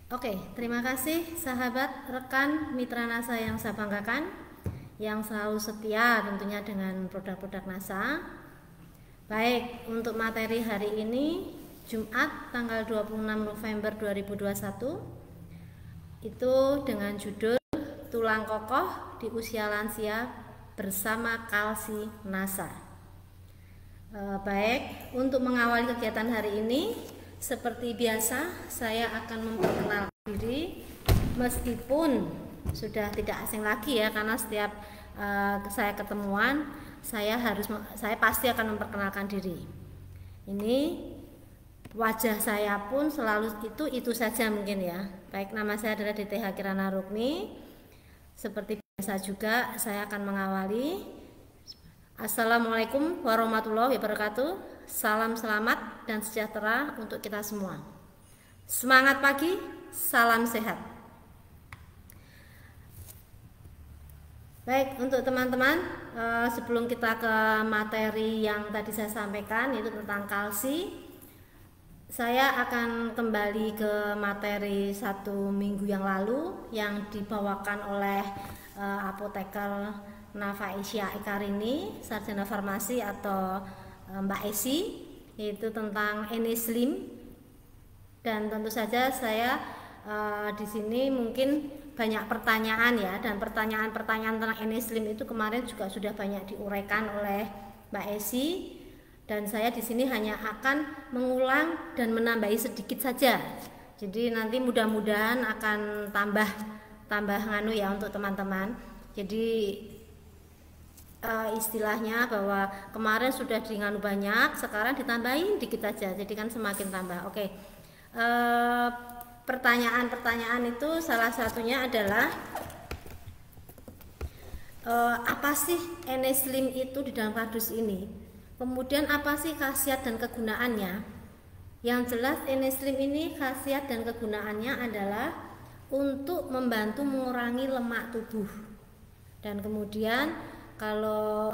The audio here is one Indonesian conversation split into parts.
Oke, terima kasih sahabat, rekan, mitra NASA yang saya banggakan, yang selalu setia tentunya dengan produk-produk NASA. Baik, untuk materi hari ini Jumat tanggal 26 November 2021 itu dengan judul Tulang Kokoh di Usia Lansia bersama Kalsi NASA. Baik, untuk mengawali kegiatan hari ini seperti biasa, saya akan memperkenalkan diri meskipun sudah tidak asing lagi ya, karena setiap saya ketemuan, saya pasti akan memperkenalkan diri. Ini wajah saya pun selalu itu saja mungkin ya. Baik, nama saya adalah DTH Kirana Rukmi. Seperti biasa juga saya akan mengawali. Assalamualaikum warahmatullahi wabarakatuh. Salam selamat dan sejahtera untuk kita semua. Semangat pagi, salam sehat. Baik, untuk teman-teman, sebelum kita ke materi yang tadi saya sampaikan, yaitu tentang kalsi, saya akan kembali ke materi 1 minggu yang lalu yang dibawakan oleh apoteker Nafa Asia Ekarini, sarjana farmasi atau Mbak Esi, yaitu tentang Eneslim. Dan tentu saja saya di sini mungkin banyak pertanyaan ya, dan pertanyaan-pertanyaan tentang Eneslim itu kemarin juga sudah banyak diuraikan oleh Mbak Esi, dan saya di sini hanya akan mengulang dan menambahi sedikit saja. Jadi nanti mudah-mudahan akan tambah nganu ya untuk teman-teman. Jadi istilahnya bahwa kemarin sudah nganu banyak, sekarang ditambahin dikit aja, jadi kan semakin tambah. Oke, pertanyaan-pertanyaan itu salah satunya adalah apa sih Eneslim itu di dalam kardus ini, kemudian apa sih khasiat dan kegunaannya. Yang jelas Eneslim ini khasiat dan kegunaannya adalah untuk membantu mengurangi lemak tubuh. Dan kemudian kalau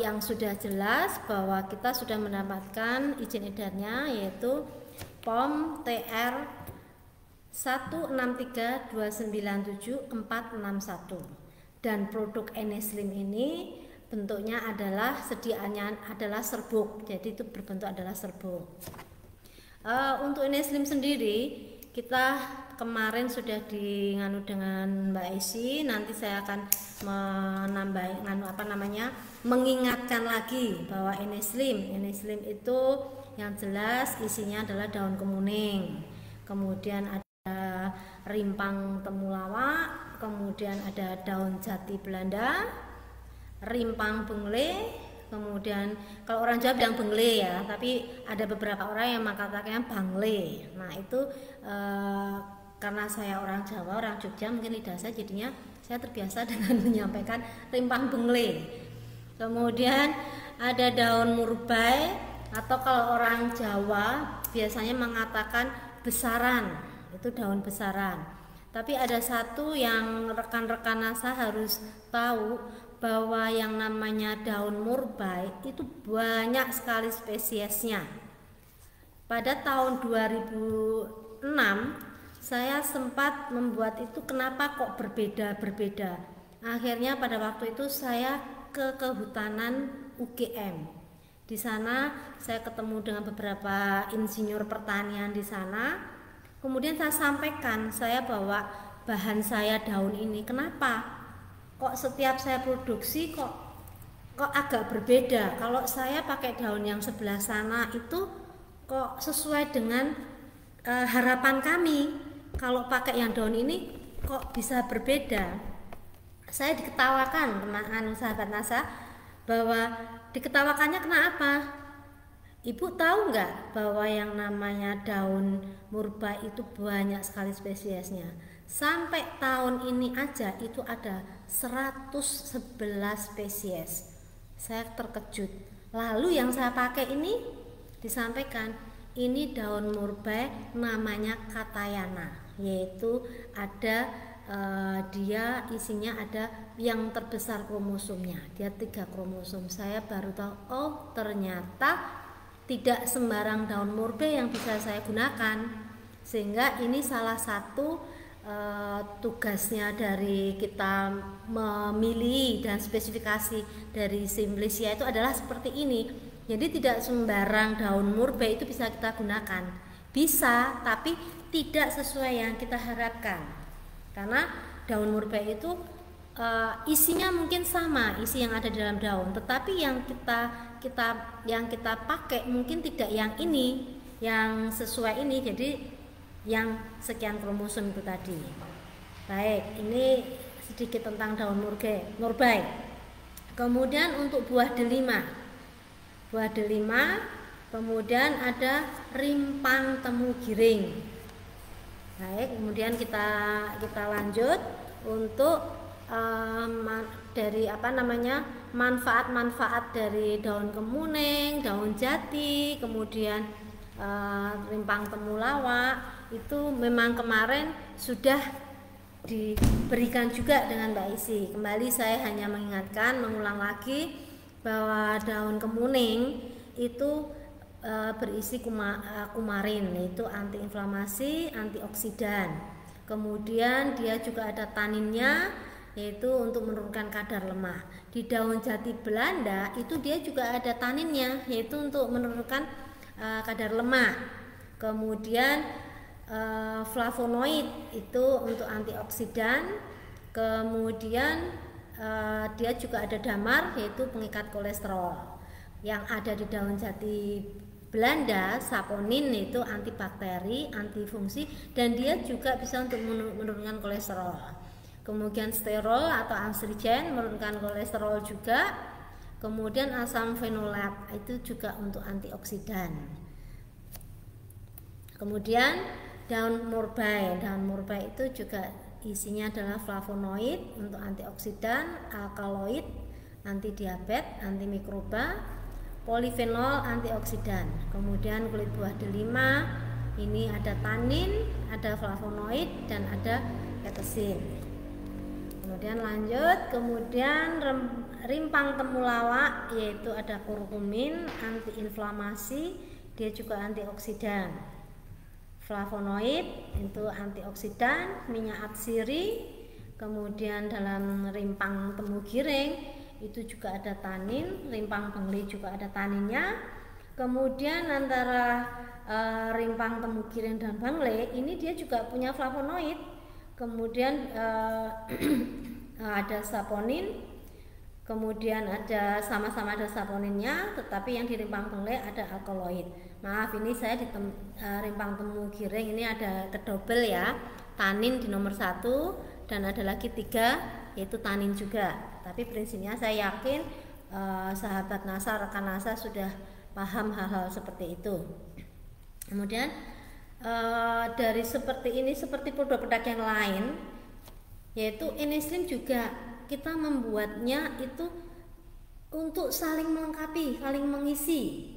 yang sudah jelas bahwa kita sudah mendapatkan izin edarnya, yaitu POM TR 163297-461, dan produk Eneslim ini bentuknya adalah sediaannya adalah serbuk, jadi itu berbentuk adalah serbuk. Untuk Eneslim sendiri kita kemarin sudah nganu dengan Mbak Esi, nanti saya akan menambah mengingatkan lagi bahwa Eneslim itu yang jelas isinya adalah daun kemuning, kemudian ada rimpang temulawak, kemudian ada daun jati Belanda, rimpang bengle, kemudian kalau orang Jawa bilang bengle ya, tapi ada beberapa orang yang mengatakan bangle. Nah itu karena saya orang Jawa, orang Jogja, mungkin lidah saya jadinya saya terbiasa dengan menyampaikan rimpang bengle. Kemudian ada daun murbai, atau kalau orang Jawa biasanya mengatakan besaran, itu daun besaran. Tapi ada satu yang rekan-rekan NASA harus tahu, bahwa yang namanya daun murbai itu banyak sekali spesiesnya. Pada tahun 2006 saya sempat membuat itu, kenapa kok berbeda-berbeda. Akhirnya pada waktu itu saya ke kehutanan UGM. Di sana saya ketemu dengan beberapa insinyur pertanian di sana. Kemudian saya sampaikan, saya bawa bahan saya daun ini, kenapa kok setiap saya produksi kok agak berbeda. Kalau saya pakai daun yang sebelah sana itu kok sesuai dengan harapan kami, kalau pakai yang daun ini kok bisa berbeda. Saya diketawakan teman sahabat NASA, bahwa diketawakannya kenapa? Ibu tahu nggak bahwa yang namanya daun murba itu banyak sekali spesiesnya. Sampai tahun ini aja itu ada 111 spesies. Saya terkejut. Lalu yang saya pakai ini disampaikan, ini daun murba namanya Katayana, yaitu ada dia isinya ada yang terbesar kromosomnya, dia 3 kromosom. Saya baru tahu, oh ternyata tidak sembarang daun murbe yang bisa saya gunakan. Sehingga ini salah satu tugasnya dari kita memilih dan spesifikasi dari Simplicia itu adalah seperti ini. Jadi tidak sembarang daun murbei itu bisa kita gunakan. Bisa, tapi tidak sesuai yang kita harapkan. Karena daun murbei itu isinya mungkin sama isi yang ada di dalam daun, tetapi yang kita pakai mungkin tidak yang ini, yang sesuai ini. Jadi yang sekian kromosom itu tadi. Baik, ini sedikit tentang daun murbei. Kemudian untuk buah delima. Buah delima, kemudian ada rimpang temu giring. Baik, kemudian kita lanjut untuk dari manfaat-manfaat dari daun kemuning, daun jati, kemudian rimpang temulawak. Itu memang kemarin sudah diberikan juga dengan Mbak Isi. Kembali saya hanya mengulang lagi bahwa daun kemuning itu berisi kumarin, yaitu antiinflamasi, antioksidan. Kemudian dia juga ada taninnya, yaitu untuk menurunkan kadar lemak. Di daun jati Belanda itu dia juga ada taninnya, yaitu untuk menurunkan kadar lemak. Kemudian flavonoid itu untuk antioksidan. Kemudian dia juga ada damar, yaitu pengikat kolesterol. Yang ada di daun jati Belanda, saponin, itu antibakteri, antifungsi, dan dia juga bisa untuk menurunkan kolesterol. Kemudian sterol atau astringent menurunkan kolesterol juga. Kemudian asam fenolat itu juga untuk antioksidan. Kemudian daun murbei itu juga isinya adalah flavonoid untuk antioksidan, alkaloid, anti diabetes, anti mikroba, polifenol, antioksidan. Kemudian kulit buah delima ini ada tanin, ada flavonoid, dan ada ketesin. Kemudian lanjut, kemudian rimpang temulawak yaitu ada kurkumin, antiinflamasi, dia juga antioksidan. Flavonoid itu antioksidan, minyak atsiri. Kemudian dalam rimpang temu giring itu juga ada tanin, rimpang bengli juga ada taninnya. Kemudian antara rimpang temu giring dan bengli ini dia juga punya flavonoid. Kemudian ada saponin, kemudian ada sama-sama ada saponinnya, tetapi yang di rimpang bengli ada alkaloid. Maaf, ini saya di rimpang temu giring ini ada kedobel ya, tanin di nomor 1 dan ada lagi 3 yaitu tanin juga. Tapi prinsipnya saya yakin sahabat NASA, rekan NASA sudah paham hal-hal seperti itu. Kemudian dari seperti ini, seperti produk-produk yang lain, yaitu Eneslim juga kita membuatnya itu untuk saling melengkapi, saling mengisi.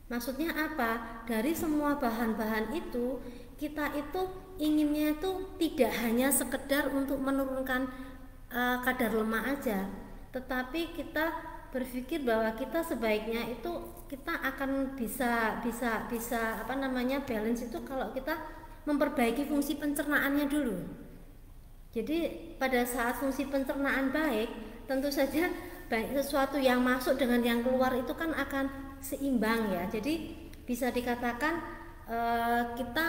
Maksudnya apa? Dari semua bahan-bahan itu kita itu inginnya itu tidak hanya sekedar untuk menurunkan kadar lemak aja, tetapi kita berpikir bahwa kita sebaiknya itu kita akan bisa balance itu kalau kita memperbaiki fungsi pencernaannya dulu. Jadi pada saat fungsi pencernaan baik, tentu saja baik sesuatu yang masuk dengan yang keluar itu kan akan seimbang ya. Jadi bisa dikatakan kita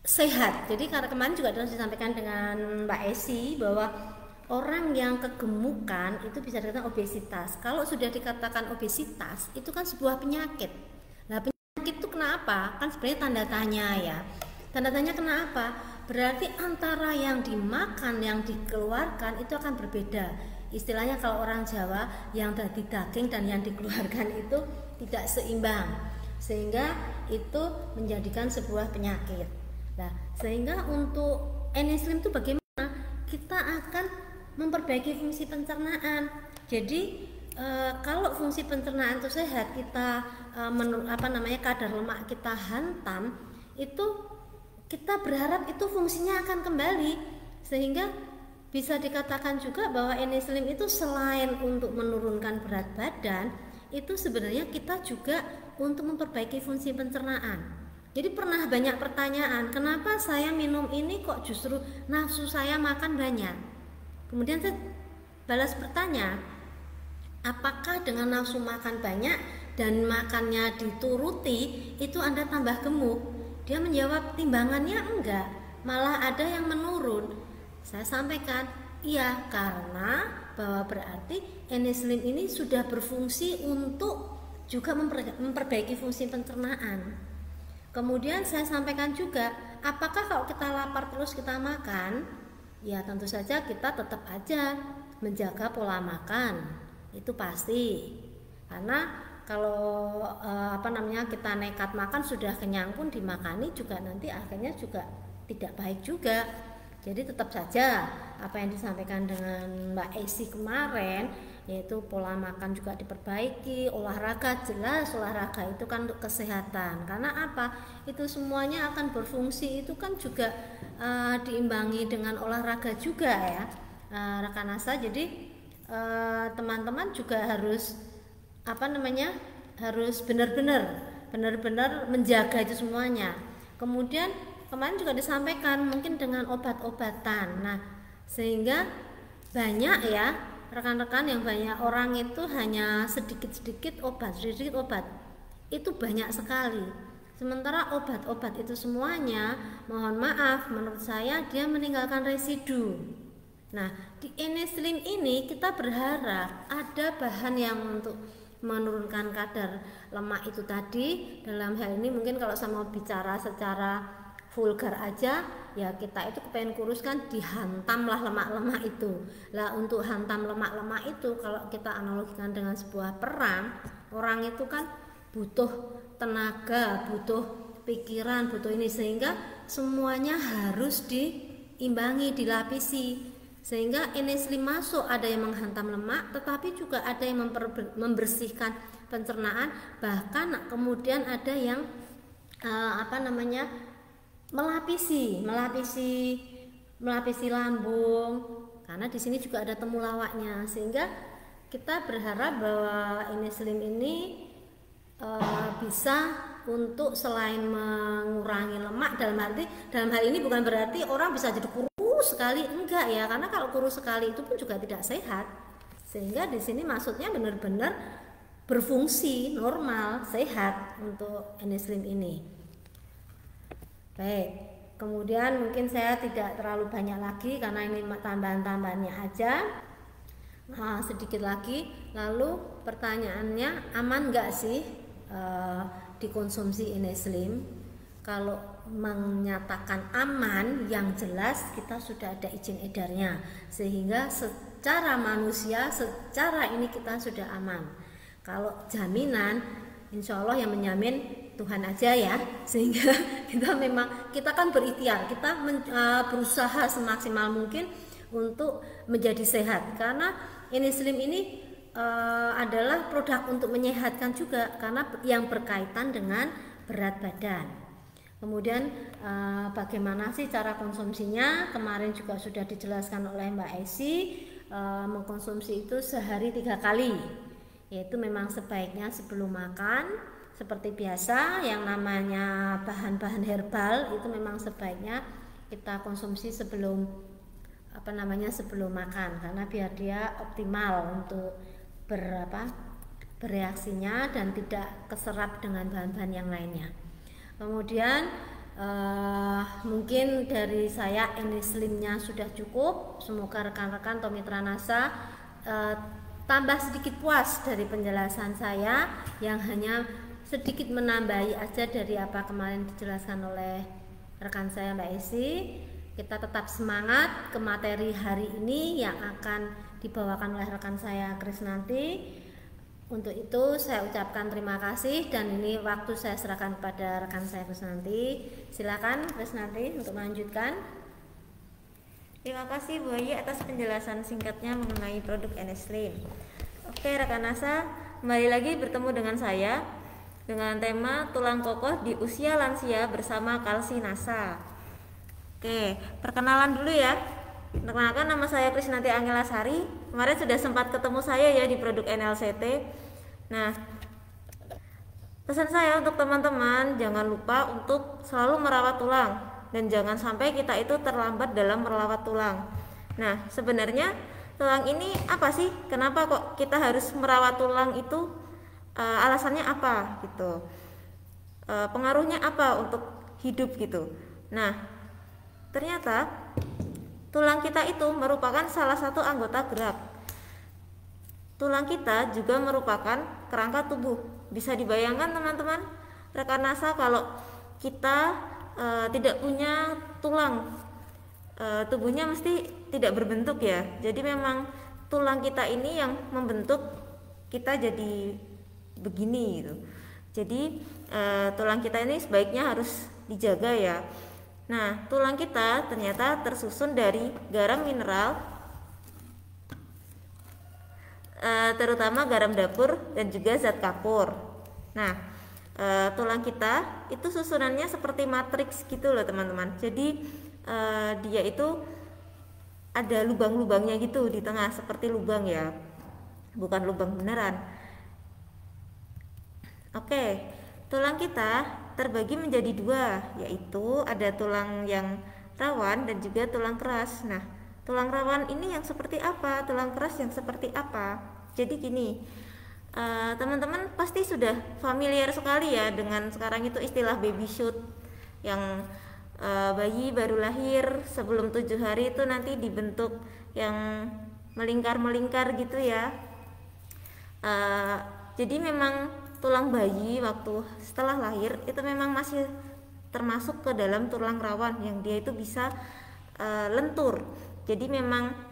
sehat. Jadi karena kemarin juga sudah disampaikan dengan Mbak Esi bahwa orang yang kegemukan itu bisa dikatakan obesitas. Kalau sudah dikatakan obesitas itu kan sebuah penyakit. Nah, penyakit itu kenapa? Kan sebenarnya tanda tanya ya. Tanda tanya kenapa? Berarti antara yang dimakan, yang dikeluarkan itu akan berbeda. Istilahnya kalau orang Jawa, yang dari daging dan yang dikeluarkan itu tidak seimbang, sehingga itu menjadikan sebuah penyakit. Nah, sehingga untuk Eneslim itu bagaimana? Kita akan memperbaiki fungsi pencernaan. Jadi kalau fungsi pencernaan itu sehat, kita kadar lemak kita hantam, itu kita berharap itu fungsinya akan kembali, sehingga bisa dikatakan juga bahwa Eneslim itu selain untuk menurunkan berat badan, itu sebenarnya kita juga untuk memperbaiki fungsi pencernaan. Jadi pernah banyak pertanyaan, kenapa saya minum ini kok justru nafsu saya makan banyak. Kemudian saya balas bertanya, apakah dengan nafsu makan banyak dan makannya dituruti itu Anda tambah gemuk? Dia menjawab, timbangannya enggak, malah ada yang menurun. Saya sampaikan, iya, karena bahwa berarti Eneslim ini sudah berfungsi untuk juga memperbaiki fungsi pencernaan. Kemudian saya sampaikan juga, apakah kalau kita lapar terus kita makan? Ya tentu saja kita tetap aja menjaga pola makan, itu pasti. Karena kalau kita nekat makan sudah kenyang pun dimakani juga nanti akhirnya juga tidak baik juga. Jadi tetap saja apa yang disampaikan dengan Mbak Esi kemarin, yaitu pola makan juga diperbaiki, olahraga, jelas olahraga itu kan untuk kesehatan. Karena apa? Itu semuanya akan berfungsi, itu kan juga diimbangi dengan olahraga juga ya, rekan Asa. Jadi teman-teman juga harus harus benar-benar menjaga itu semuanya. Kemudian kemarin juga disampaikan mungkin dengan obat-obatan. Nah, sehingga banyak ya rekan-rekan, yang banyak orang itu hanya sedikit-sedikit obat. Itu banyak sekali. Sementara obat-obat itu semuanya, mohon maaf, menurut saya dia meninggalkan residu. Nah, di Eneslim ini kita berharap ada bahan yang untuk menurunkan kadar lemak itu tadi. Dalam hal ini mungkin kalau saya mau bicara secara vulgar aja ya, kita itu kepengen kurus kan, dihantamlah lemak-lemak itu. Lah untuk hantam lemak-lemak itu kalau kita analogikan dengan sebuah perang, orang itu kan butuh tenaga, butuh pikiran, butuh ini, sehingga semuanya harus diimbangi, dilapisi. Sehingga Eneslim masuk, ada yang menghantam lemak tetapi juga ada yang membersihkan pencernaan, bahkan kemudian ada yang melapisi lambung, karena di sini juga ada temulawaknya. Sehingga kita berharap bahwa Eneslim ini bisa untuk selain mengurangi lemak, dalam hal ini bukan berarti orang bisa jadi kurus sekali, enggak ya, karena kalau kurus sekali itu pun juga tidak sehat. Sehingga di sini maksudnya benar-benar berfungsi normal, sehat untuk Eneslim ini. Baik, kemudian mungkin saya tidak terlalu banyak lagi karena ini tambahan-tambahannya aja. Nah, sedikit lagi. Lalu pertanyaannya, aman nggak sih dikonsumsi Eneslim? Kalau menyatakan aman, yang jelas kita sudah ada izin edarnya, sehingga secara manusia, secara ini kita sudah aman. Kalau jaminan, insya Allah yang menjamin Tuhan aja ya. Sehingga kita kan berikhtiar, kita berusaha semaksimal mungkin untuk menjadi sehat, karena Eneslim ini adalah produk untuk menyehatkan juga, karena yang berkaitan dengan berat badan. Kemudian bagaimana sih cara konsumsinya, kemarin juga sudah dijelaskan oleh Mbak Esi. Mengkonsumsi itu sehari 3 kali, yaitu memang sebaiknya sebelum makan. Seperti biasa, yang namanya bahan-bahan herbal itu memang sebaiknya kita konsumsi sebelum makan, karena biar dia optimal untuk bereaksinya dan tidak keserap dengan bahan-bahan yang lainnya. Kemudian mungkin dari saya Eneslimnya sudah cukup. Semoga rekan-rekan atau mitra NASA tambah sedikit puas dari penjelasan saya yang hanya sedikit menambahi aja dari apa kemarin dijelaskan oleh rekan saya Mbak Esi. Kita tetap semangat ke materi hari ini yang akan dibawakan oleh rekan saya Krisnanti. Untuk itu saya ucapkan terima kasih, dan ini waktu saya serahkan kepada rekan saya Krisnanti. Silakan Krisnanti untuk melanjutkan. Terima kasih Bu Ayi atas penjelasan singkatnya mengenai produk Eneslim. Oke rekan NASA, kembali lagi bertemu dengan saya dengan tema tulang kokoh di usia lansia bersama Kalsi NASA. Oke, perkenalan dulu ya. Perkenalkan, nama saya Krisnanti Angelasari. Kemarin sudah sempat ketemu saya ya di produk NLCT. Nah, Pesan saya untuk teman-teman, jangan lupa untuk selalu merawat tulang dan jangan sampai kita itu terlambat dalam merawat tulang. Nah, sebenarnya tulang ini apa sih? Kenapa kok kita harus merawat tulang itu? Alasannya apa gitu? Pengaruhnya apa untuk hidup gitu? Nah, ternyata tulang kita itu merupakan salah satu anggota gerak. Tulang kita juga merupakan kerangka tubuh. Bisa dibayangkan teman-teman, rekan NASA, kalau kita tidak punya tulang, tubuhnya mesti tidak berbentuk ya. Jadi memang tulang kita ini yang membentuk kita jadi begini gitu. Jadi tulang kita ini sebaiknya harus dijaga ya. Nah, tulang kita ternyata tersusun dari garam mineral, terutama garam dapur dan juga zat kapur. Nah, tulang kita itu susunannya seperti matriks gitu loh teman-teman. Jadi dia itu ada lubang-lubangnya gitu di tengah, seperti lubang ya, bukan lubang beneran. Oke, tulang kita terbagi menjadi dua, yaitu ada tulang yang rawan dan juga tulang keras. Nah, tulang rawan ini yang seperti apa, tulang keras yang seperti apa? Jadi gini, teman-teman pasti sudah familiar sekali ya dengan sekarang itu istilah baby shoot, yang bayi baru lahir sebelum 7 hari itu nanti dibentuk yang melingkar-melingkar gitu ya. Jadi memang tulang bayi waktu setelah lahir itu memang masih termasuk ke dalam tulang rawan yang dia itu bisa lentur. Jadi memang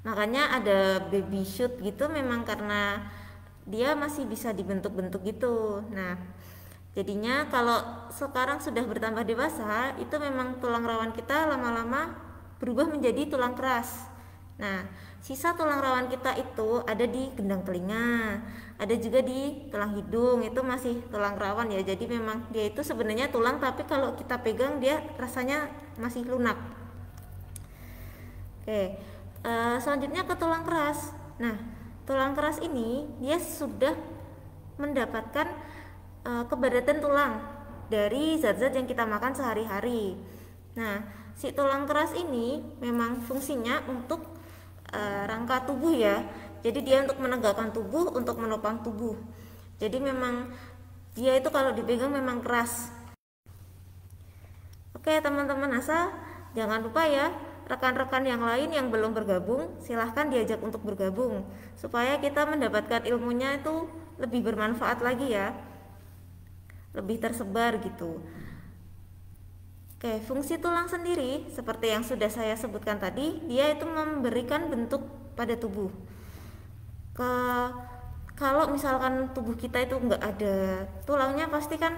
makanya ada baby shoot gitu, memang karena dia masih bisa dibentuk-bentuk gitu. Nah, jadinya kalau sekarang sudah bertambah dewasa, itu memang tulang rawan kita lama-lama berubah menjadi tulang keras. Nah, sisa tulang rawan kita itu ada di gendang telinga, ada juga di tulang hidung, itu masih tulang rawan ya. Jadi memang dia itu sebenarnya tulang, tapi kalau kita pegang dia rasanya masih lunak. Oke, selanjutnya ke tulang keras. Nah, tulang keras ini dia sudah mendapatkan kepadatan tulang dari zat-zat yang kita makan sehari-hari. Nah, si tulang keras ini memang fungsinya untuk rangka tubuh ya. Jadi dia untuk menegakkan tubuh, untuk menopang tubuh. Jadi memang dia itu kalau dipegang memang keras. Oke teman-teman NASA, jangan lupa ya, rekan-rekan yang lain yang belum bergabung, silahkan diajak untuk bergabung supaya kita mendapatkan ilmunya itu lebih bermanfaat lagi ya, lebih tersebar gitu. Oke, fungsi tulang sendiri seperti yang sudah saya sebutkan tadi, dia itu memberikan bentuk pada tubuh. Kalau misalkan tubuh kita itu nggak ada tulangnya, pasti kan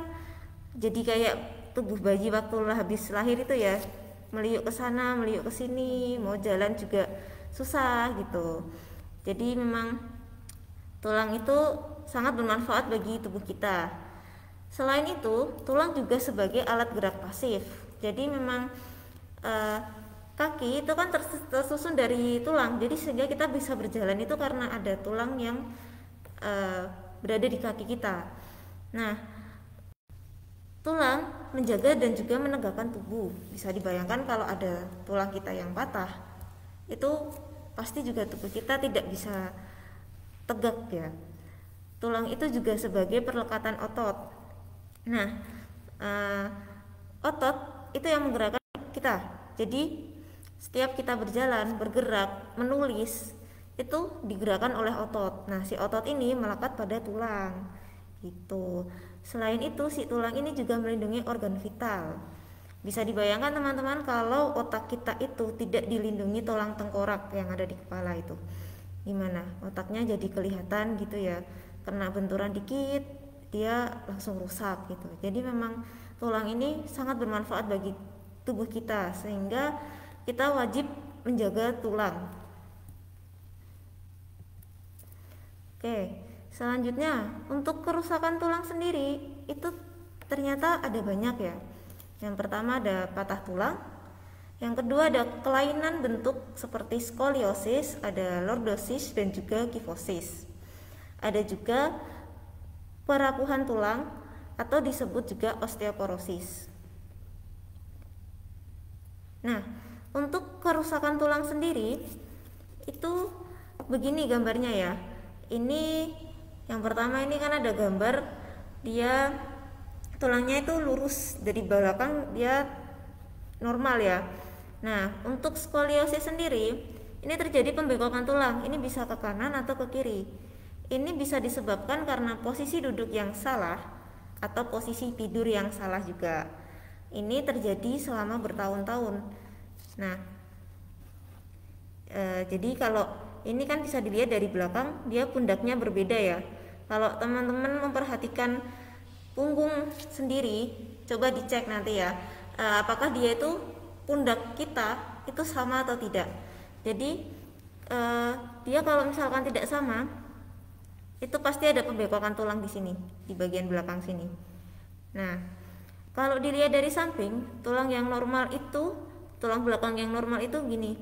jadi kayak tubuh bayi waktu habis lahir itu ya, meliuk ke sana, meliuk ke sini, mau jalan juga susah gitu. Jadi memang tulang itu sangat bermanfaat bagi tubuh kita. Selain itu, tulang juga sebagai alat gerak pasif. Jadi memang kaki itu kan tersusun dari tulang, jadi sehingga kita bisa berjalan itu karena ada tulang yang berada di kaki kita. Nah, tulang menjaga dan juga menegakkan tubuh. Bisa dibayangkan kalau ada tulang kita yang patah, itu pasti juga tubuh kita tidak bisa tegak ya. Tulang itu juga sebagai perlekatan otot. Nah, otot itu yang menggerakkan kita. Jadi setiap kita berjalan, bergerak, menulis, itu digerakkan oleh otot. Nah, si otot ini melekat pada tulang gitu. Selain itu, si tulang ini juga melindungi organ vital. Bisa dibayangkan teman-teman kalau otak kita itu tidak dilindungi tulang tengkorak yang ada di kepala itu, gimana? Otaknya jadi kelihatan gitu ya, kena benturan dikit dia langsung rusak gitu. Jadi memang tulang ini sangat bermanfaat bagi tubuh kita, sehingga kita wajib menjaga tulang. Oke, selanjutnya untuk kerusakan tulang sendiri itu ternyata ada banyak ya. Yang pertama ada patah tulang, yang kedua ada kelainan bentuk seperti skoliosis, ada lordosis dan juga kifosis. Ada juga perapuhan tulang atau disebut juga osteoporosis. Nah, untuk kerusakan tulang sendiri itu begini gambarnya ya. Ini yang pertama, ini kan ada gambar dia tulangnya itu lurus dari belakang, dia normal ya. Nah, untuk skoliosis sendiri ini terjadi pembengkokan tulang, ini bisa ke kanan atau ke kiri. Ini bisa disebabkan karena posisi duduk yang salah atau posisi tidur yang salah juga. Ini terjadi selama bertahun-tahun. Nah, jadi kalau ini kan bisa dilihat dari belakang, dia pundaknya berbeda ya. Kalau teman-teman memperhatikan punggung sendiri, coba dicek nanti ya, apakah dia itu pundak kita itu sama atau tidak. Jadi dia kalau misalkan tidak sama, itu pasti ada pembengkokan tulang di sini, di bagian belakang sini. Nah, kalau dilihat dari samping, tulang yang normal itu, tulang belakang yang normal itu gini,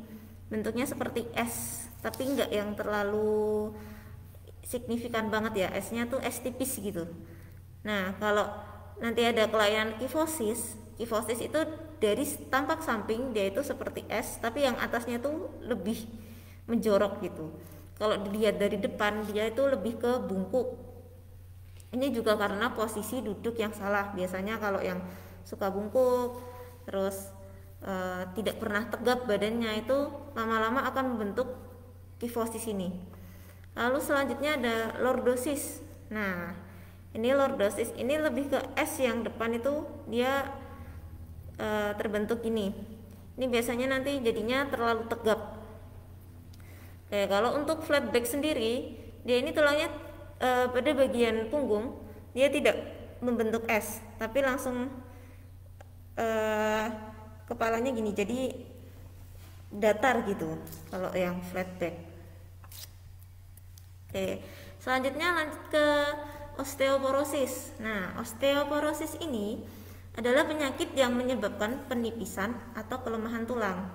bentuknya seperti S, tapi enggak yang terlalu signifikan banget ya, S-nya tuh S tipis gitu. Nah, kalau nanti ada kelainan kifosis itu dari tampak samping dia itu seperti S, tapi yang atasnya tuh lebih menjorok gitu. Kalau dilihat dari depan dia itu lebih ke bungkuk. Ini juga karena posisi duduk yang salah. Biasanya kalau yang suka bungkuk terus tidak pernah tegap badannya, itu lama-lama akan membentuk kifosis ini. Lalu selanjutnya ada lordosis. Nah, ini lordosis, ini lebih ke S yang depan itu dia terbentuk ini. Ini biasanya nanti jadinya terlalu tegap. Kayak kalau untuk flat back sendiri, dia ini tulangnya pada bagian punggung dia tidak membentuk S, tapi langsung kepalanya gini, jadi datar gitu kalau yang flat back. Oke, selanjutnya lanjut ke osteoporosis. Nah, osteoporosis ini adalah penyakit yang menyebabkan penipisan atau pelemahan tulang.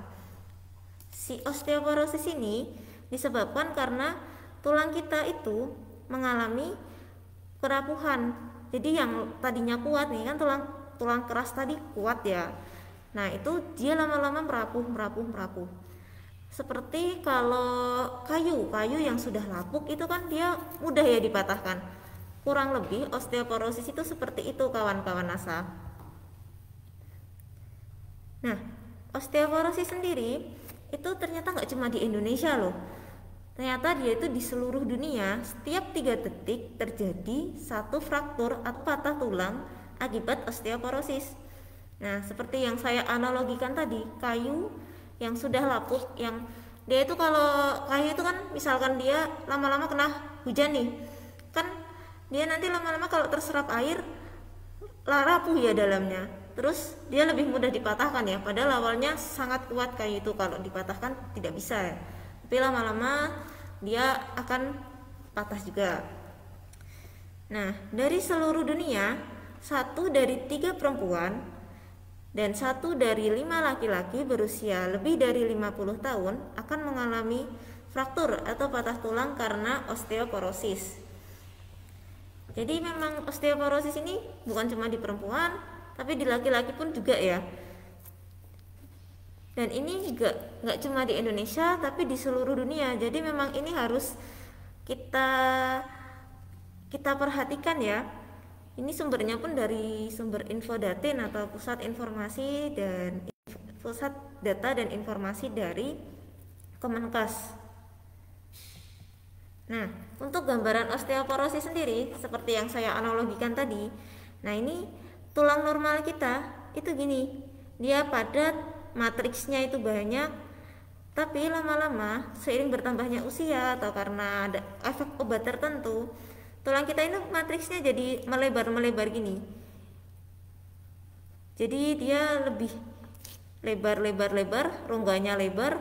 Si osteoporosis ini disebabkan karena tulang kita itu mengalami kerapuhan. Jadi yang tadinya kuat nih kan, tulang keras tadi kuat ya. Nah, itu dia lama-lama merapuh. Seperti kalau kayu yang sudah lapuk itu kan dia mudah ya dipatahkan. Kurang lebih osteoporosis itu seperti itu kawan-kawan NASA. Nah, osteoporosis sendiri itu ternyata nggak cuma di Indonesia loh. Ternyata dia itu di seluruh dunia, setiap 3 detik terjadi satu fraktur atau patah tulang akibat osteoporosis. Nah, seperti yang saya analogikan tadi, kayu yang sudah lapuk, yang dia itu kalau kayu itu kan misalkan dia lama-lama kena hujan nih, kan dia nanti lama-lama kalau terserap air rapuh ya dalamnya. Terus dia lebih mudah dipatahkan ya, padahal awalnya sangat kuat kayu itu, kalau dipatahkan tidak bisa ya. Tapi lama-lama dia akan patah juga. Nah, dari seluruh dunia 1 dari 3 perempuan dan 1 dari 5 laki-laki berusia lebih dari 50 tahun akan mengalami fraktur atau patah tulang karena osteoporosis. Jadi memang osteoporosis ini bukan cuma di perempuan, tapi di laki-laki pun juga ya. Dan ini juga nggak cuma di Indonesia, tapi di seluruh dunia. Jadi memang ini harus kita perhatikan ya. Ini sumbernya pun dari sumber Infodatin atau pusat informasi dan pusat data dan informasi dari Kemenkes. Nah, untuk gambaran osteoporosis sendiri seperti yang saya analogikan tadi. Nah, ini tulang normal kita itu gini. Dia padat, matriksnya itu banyak, tapi lama-lama seiring bertambahnya usia atau karena ada efek obat tertentu, tulang kita ini matriksnya jadi melebar gini. Jadi dia lebih lebar, rongganya lebar.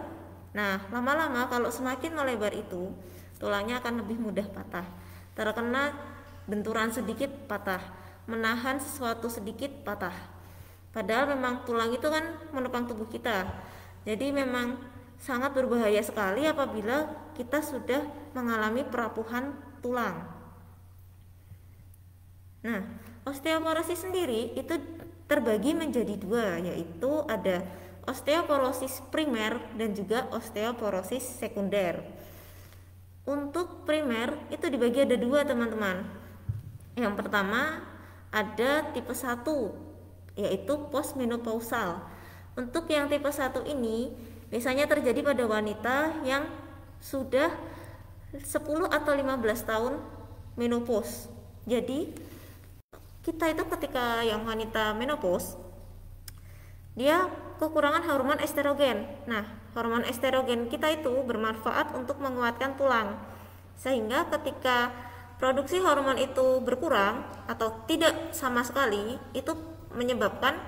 Nah, lama-lama kalau semakin melebar itu, tulangnya akan lebih mudah patah. Terkena benturan sedikit patah, menahan sesuatu sedikit patah. Padahal memang tulang itu kan menopang tubuh kita. Jadi memang sangat berbahaya sekali apabila kita sudah mengalami perapuhan tulang. Nah, osteoporosis sendiri itu terbagi menjadi dua, yaitu ada osteoporosis primer dan juga osteoporosis sekunder. Untuk primer itu dibagi ada dua, teman-teman. Yang pertama ada tipe 1, yaitu postmenopausal. Untuk yang tipe 1 ini biasanya terjadi pada wanita yang sudah 10 atau 15 tahun menopause. Jadi kita itu ketika yang wanita menopause, dia kekurangan hormon estrogen. Nah, hormon estrogen kita itu bermanfaat untuk menguatkan tulang. Sehingga ketika produksi hormon itu berkurang atau tidak sama sekali, itu menyebabkan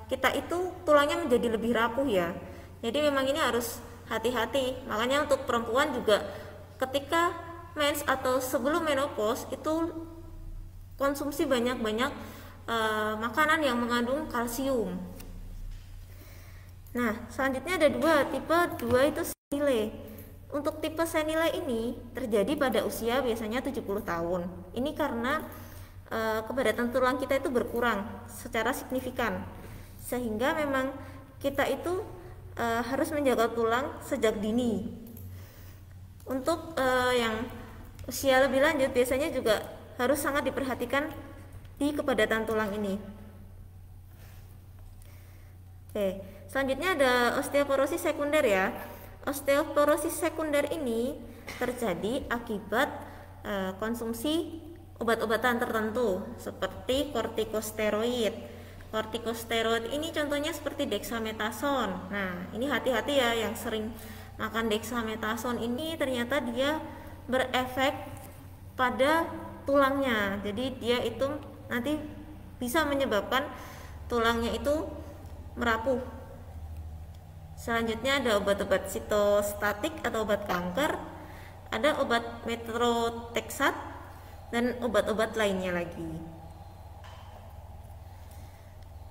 kita itu tulangnya menjadi lebih rapuh ya. Jadi memang ini harus hati-hati. Makanya untuk perempuan juga ketika mens atau sebelum menopause itu konsumsi banyak-banyak makanan yang mengandung kalsium. Nah, selanjutnya ada tipe 2 itu senile. Untuk tipe senile ini terjadi pada usia biasanya 70 tahun. Ini karena kepadatan tulang kita itu berkurang secara signifikan, sehingga memang kita itu harus menjaga tulang sejak dini. Untuk yang usia lebih lanjut biasanya juga harus sangat diperhatikan di kepadatan tulang ini. Oke, selanjutnya ada osteoporosis sekunder ya. Osteoporosis sekunder ini terjadi akibat konsumsi obat-obatan tertentu seperti kortikosteroid. Kortikosteroid ini contohnya seperti dexamethasone. Nah, ini hati-hati ya yang sering makan dexamethasone ini, ternyata dia berefek pada tulangnya. Jadi dia itu nanti bisa menyebabkan tulangnya itu merapuh. Selanjutnya ada obat-obat sitostatik atau obat kanker, ada obat methotrexate dan obat-obat lainnya lagi.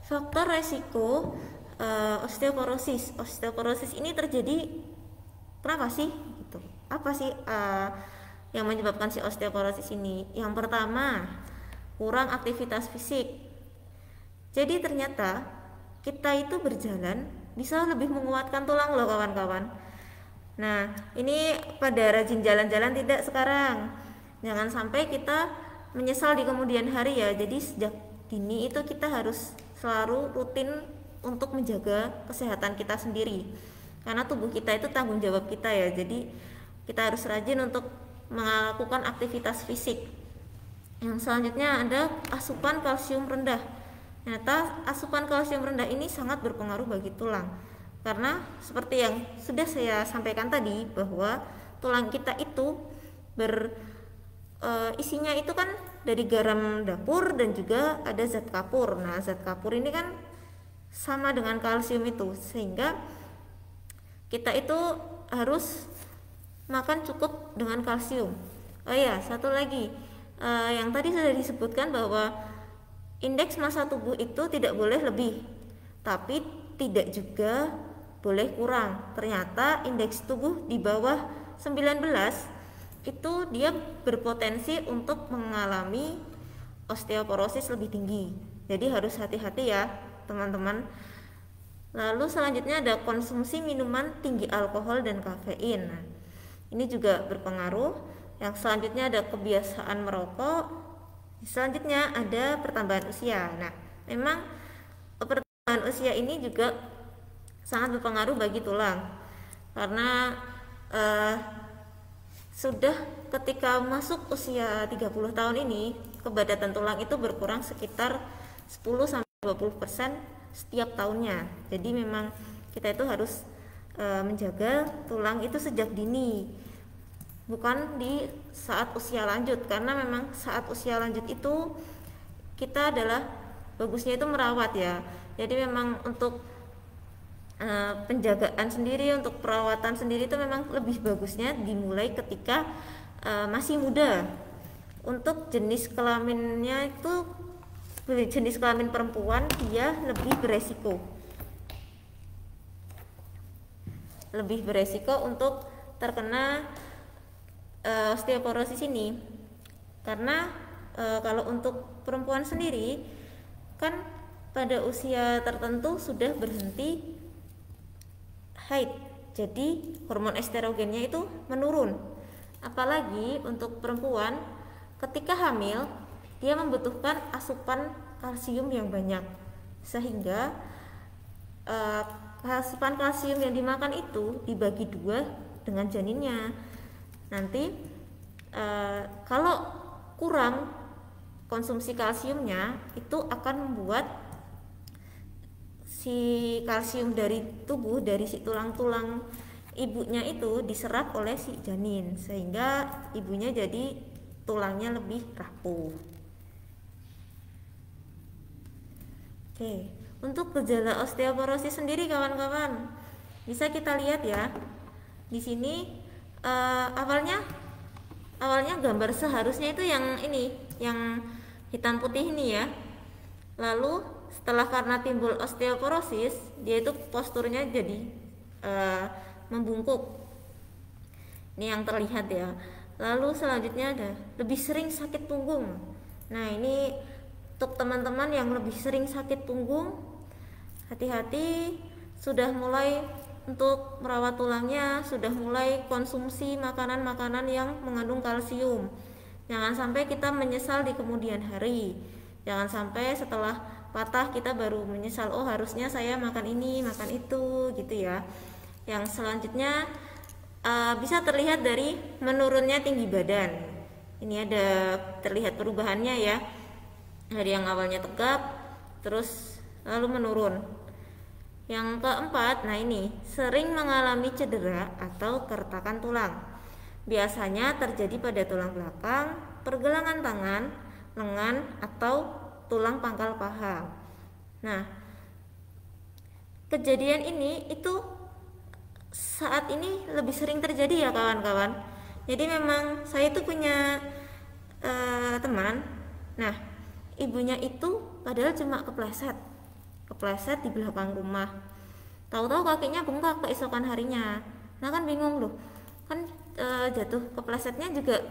Faktor resiko osteoporosis. Osteoporosis ini terjadi kenapa sih? Gitu. Apa sih yang menyebabkan si osteoporosis ini? Yang pertama, kurang aktivitas fisik. Jadi ternyata kita itu berjalan bisa lebih menguatkan tulang loh kawan-kawan. Nah, ini pada rajin jalan-jalan tidak sekarang. Jangan sampai kita menyesal di kemudian hari ya. Jadi sejak dini itu kita harus selalu rutin untuk menjaga kesehatan kita sendiri. Karena tubuh kita itu tanggung jawab kita ya. Jadi kita harus rajin untuk melakukan aktivitas fisik. Yang selanjutnya ada asupan kalsium rendah. Ternyata asupan kalsium rendah ini sangat berpengaruh bagi tulang. Karena seperti yang sudah saya sampaikan tadi, bahwa tulang kita itu isinya itu kan dari garam dapur dan juga ada zat kapur. Nah, zat kapur ini kan sama dengan kalsium itu, sehingga kita itu harus makan cukup dengan kalsium. Oh ya, satu lagi yang tadi sudah disebutkan bahwa indeks massa tubuh itu tidak boleh lebih, tapi tidak juga boleh kurang. Ternyata indeks tubuh di bawah 19 itu dia berpotensi untuk mengalami osteoporosis lebih tinggi. Jadi harus hati-hati ya teman-teman. Lalu selanjutnya ada konsumsi minuman tinggi alkohol dan kafein. Nah, ini juga berpengaruh. Yang selanjutnya ada kebiasaan merokok. Selanjutnya ada pertambahan usia. Nah, memang pertambahan usia ini juga sangat berpengaruh bagi tulang. Karena sudah ketika masuk usia 30 tahun ini, kepadatan tulang itu berkurang sekitar 10-20% setiap tahunnya. Jadi memang kita itu harus menjaga tulang itu sejak dini, bukan di saat usia lanjut. Karena memang saat usia lanjut itu kita adalah bagusnya itu merawat ya. Jadi memang untuk penjagaan sendiri, untuk perawatan sendiri itu memang lebih bagusnya dimulai ketika masih muda. Untuk jenis kelaminnya itu, jenis kelamin perempuan dia lebih beresiko untuk terkena osteoporosis ini. Karena kalau untuk perempuan sendiri kan pada usia tertentu sudah berhenti haid, jadi hormon estrogennya itu menurun. Apalagi untuk perempuan ketika hamil, dia membutuhkan asupan kalsium yang banyak, sehingga asupan kalsium yang dimakan itu dibagi dua dengan janinnya. Nanti kalau kurang konsumsi kalsiumnya, itu akan membuat si kalsium dari tubuh, dari si tulang-tulang ibunya itu diserap oleh si janin, sehingga ibunya jadi tulangnya lebih rapuh. Oke, untuk gejala osteoporosis sendiri kawan-kawan, bisa kita lihat ya. Di sini awalnya gambar seharusnya itu yang ini, yang hitam putih ini ya. Lalu setelah karena timbul osteoporosis, dia itu posturnya jadi membungkuk. Ini yang terlihat ya. Lalu selanjutnya ada lebih sering sakit punggung. Nah, ini untuk teman-teman yang lebih sering sakit punggung, hati-hati, sudah mulai untuk merawat tulangnya, sudah mulai konsumsi makanan-makanan yang mengandung kalsium. Jangan sampai kita menyesal di kemudian hari. Jangan sampai setelah patah kita baru menyesal, oh harusnya saya makan ini, makan itu, gitu ya. Yang selanjutnya bisa terlihat dari menurunnya tinggi badan. Ini ada terlihat perubahannya ya, dari yang awalnya tegap terus lalu menurun. Yang keempat, nah ini sering mengalami cedera atau keretakan tulang. Biasanya terjadi pada tulang belakang, pergelangan tangan, lengan, atau tulang pangkal paha. Nah, kejadian ini itu saat ini lebih sering terjadi ya kawan-kawan. Jadi memang saya itu punya teman. Nah, ibunya itu padahal cuma kepleset di belakang rumah. Tahu-tahu kakinya bengkak keesokan harinya. Nah kan bingung loh, kan jatuh keplesetnya juga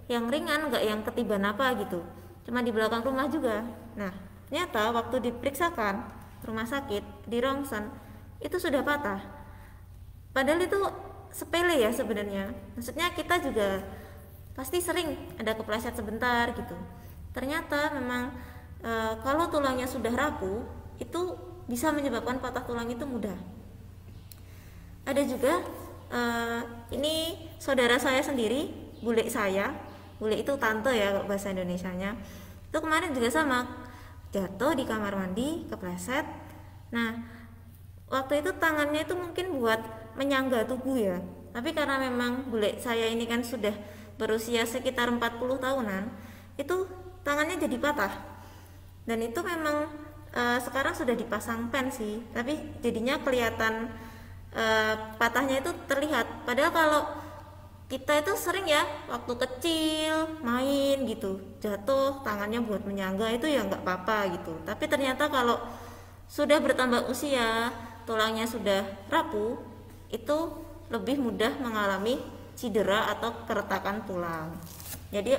yang ringan, nggak yang ketiban apa gitu, cuma di belakang rumah juga. Nah ternyata waktu diperiksakan rumah sakit di rongsen itu sudah patah. Padahal itu sepele ya sebenarnya. Maksudnya kita juga pasti sering ada kepleset sebentar gitu. Ternyata memang kalau tulangnya sudah rapuh itu bisa menyebabkan patah tulang itu mudah. Ada juga ini saudara saya sendiri, bule saya, bule itu tante ya bahasa Indonesianya. Itu kemarin juga sama, jatuh di kamar mandi, kepleset. Nah, waktu itu tangannya itu mungkin buat menyangga tubuh ya. Tapi karena memang bule saya ini kan sudah berusia sekitar 40 tahunan, itu tangannya jadi patah. Dan itu memang sekarang sudah dipasang pen sih, tapi jadinya kelihatan patahnya itu terlihat. Padahal kalau kita itu sering ya waktu kecil main gitu jatuh tangannya buat menyangga itu ya nggak apa-apa gitu. Tapi ternyata kalau sudah bertambah usia, tulangnya sudah rapuh, itu lebih mudah mengalami cedera atau keretakan tulang. Jadi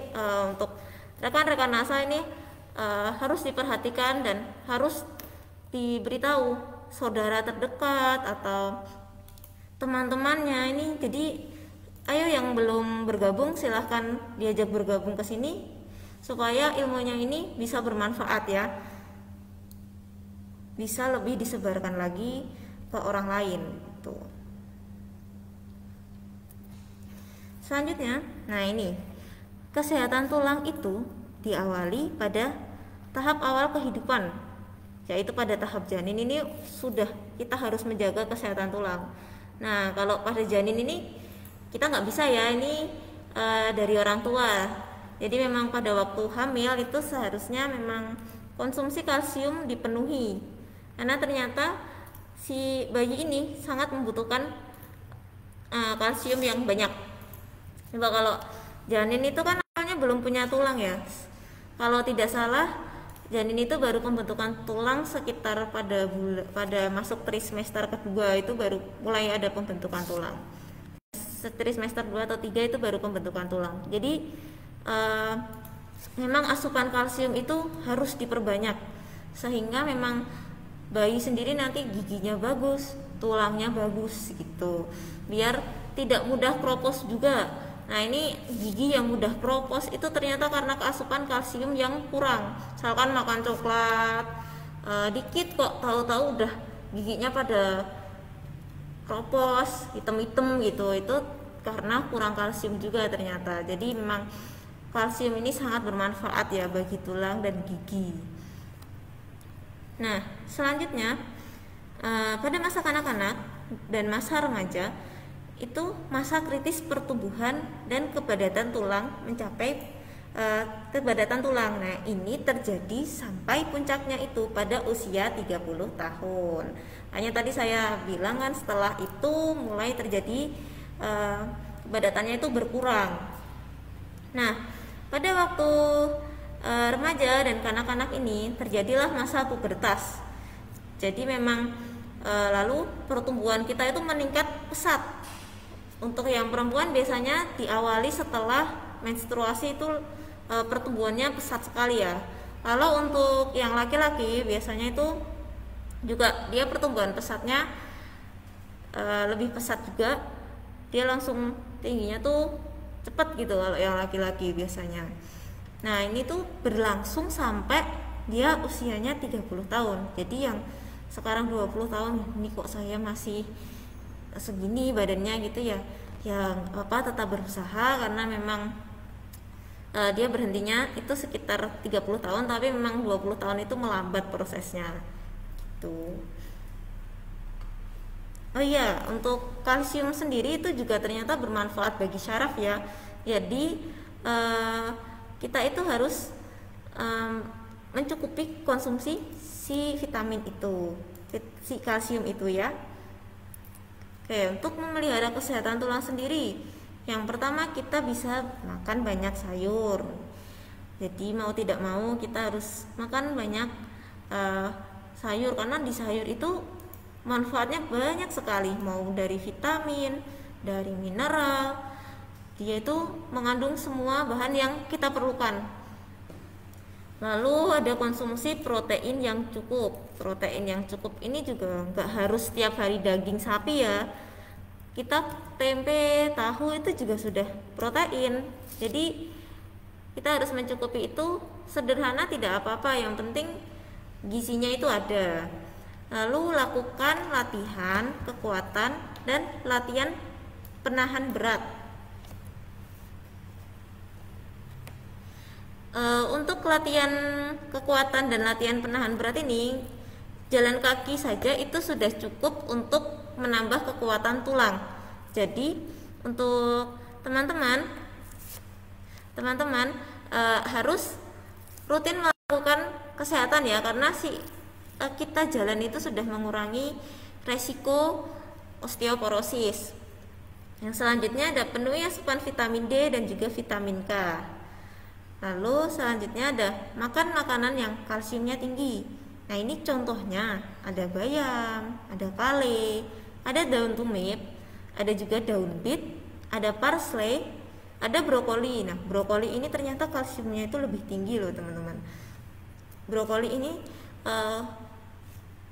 untuk rekan-rekan NASA ini harus diperhatikan dan harus diberitahu saudara terdekat atau teman-temannya ini. Jadi ayo yang belum bergabung silahkan diajak bergabung ke sini supaya ilmunya ini bisa bermanfaat ya, bisa lebih disebarkan lagi ke orang lain tuh. Selanjutnya, nah ini kesehatan tulang itu diawali pada tahap awal kehidupan, yaitu pada tahap janin. Ini sudah kita harus menjaga kesehatan tulang. Nah kalau pada janin ini kita nggak bisa ya, ini dari orang tua. Jadi memang pada waktu hamil itu seharusnya memang konsumsi kalsium dipenuhi, karena ternyata si bayi ini sangat membutuhkan kalsium yang banyak. Coba kalau janin itu kan awalnya belum punya tulang ya. Kalau tidak salah, janin itu baru pembentukan tulang sekitar pada masuk trimester kedua itu baru mulai ada pembentukan tulang. Trimester 2 atau 3 itu baru pembentukan tulang. Jadi memang asupan kalsium itu harus diperbanyak, sehingga memang bayi sendiri nanti giginya bagus, tulangnya bagus gitu, biar tidak mudah kropos juga. Nah, ini gigi yang mudah kropos itu ternyata karena keasupan kalsium yang kurang. Misalkan makan coklat dikit kok tahu-tahu udah giginya pada kropos, hitam-hitam gitu, itu karena kurang kalsium juga ternyata. Jadi memang kalsium ini sangat bermanfaat ya bagi tulang dan gigi. Nah, selanjutnya pada masa kanak-kanak dan masa remaja itu masa kritis pertumbuhan dan kepadatan tulang mencapai kepadatan tulang. Nah, ini terjadi sampai puncaknya itu pada usia 30 tahun. Hanya tadi saya bilang kan setelah itu mulai terjadi kepadatannya itu berkurang. Nah, pada waktu remaja dan kanak-kanak ini terjadilah masa pubertas. Jadi memang lalu pertumbuhan kita itu meningkat pesat. Untuk yang perempuan biasanya diawali setelah menstruasi itu pertumbuhannya pesat sekali ya. Lalu untuk yang laki-laki biasanya itu juga dia pertumbuhan pesatnya lebih pesat juga. Dia langsung tingginya tuh cepat gitu kalau yang laki-laki biasanya. Nah, ini tuh berlangsung sampai dia usianya 30 tahun. Jadi yang sekarang 20 tahun, ini kok saya masih segini badannya gitu ya, yang tetap berusaha karena memang dia berhentinya itu sekitar 30 tahun, tapi memang 20 tahun itu melambat prosesnya gitu. Oh iya, untuk kalsium sendiri itu juga ternyata bermanfaat bagi syaraf ya. Jadi kita itu harus mencukupi konsumsi si vitamin itu, si kalsium itu ya. Oke, untuk memelihara kesehatan tulang sendiri, yang pertama kita bisa makan banyak sayur. Jadi mau tidak mau kita harus makan banyak sayur, karena di sayur itu manfaatnya banyak sekali, mau dari vitamin, dari mineral. Dia itu mengandung semua bahan yang kita perlukan. Lalu ada konsumsi protein yang cukup. Protein yang cukup ini juga nggak harus setiap hari daging sapi ya. Kita tempe, tahu itu juga sudah protein. Jadi kita harus mencukupi itu, sederhana tidak apa-apa, yang penting gizinya itu ada. Lalu lakukan latihan kekuatan dan latihan penahan berat. Untuk latihan kekuatan dan latihan penahan berat ini, jalan kaki saja itu sudah cukup untuk menambah kekuatan tulang. Jadi untuk teman-teman harus rutin melakukan kesehatan ya, karena kita jalan itu sudah mengurangi resiko osteoporosis. Yang selanjutnya ada penuhi asupan vitamin D dan juga vitamin K. Lalu selanjutnya ada makan makanan yang kalsiumnya tinggi. Nah, ini contohnya ada bayam, ada kale, ada daun tumit, ada juga daun beet, ada parsley, ada brokoli. Nah, brokoli ini ternyata kalsiumnya itu lebih tinggi loh teman-teman. Brokoli ini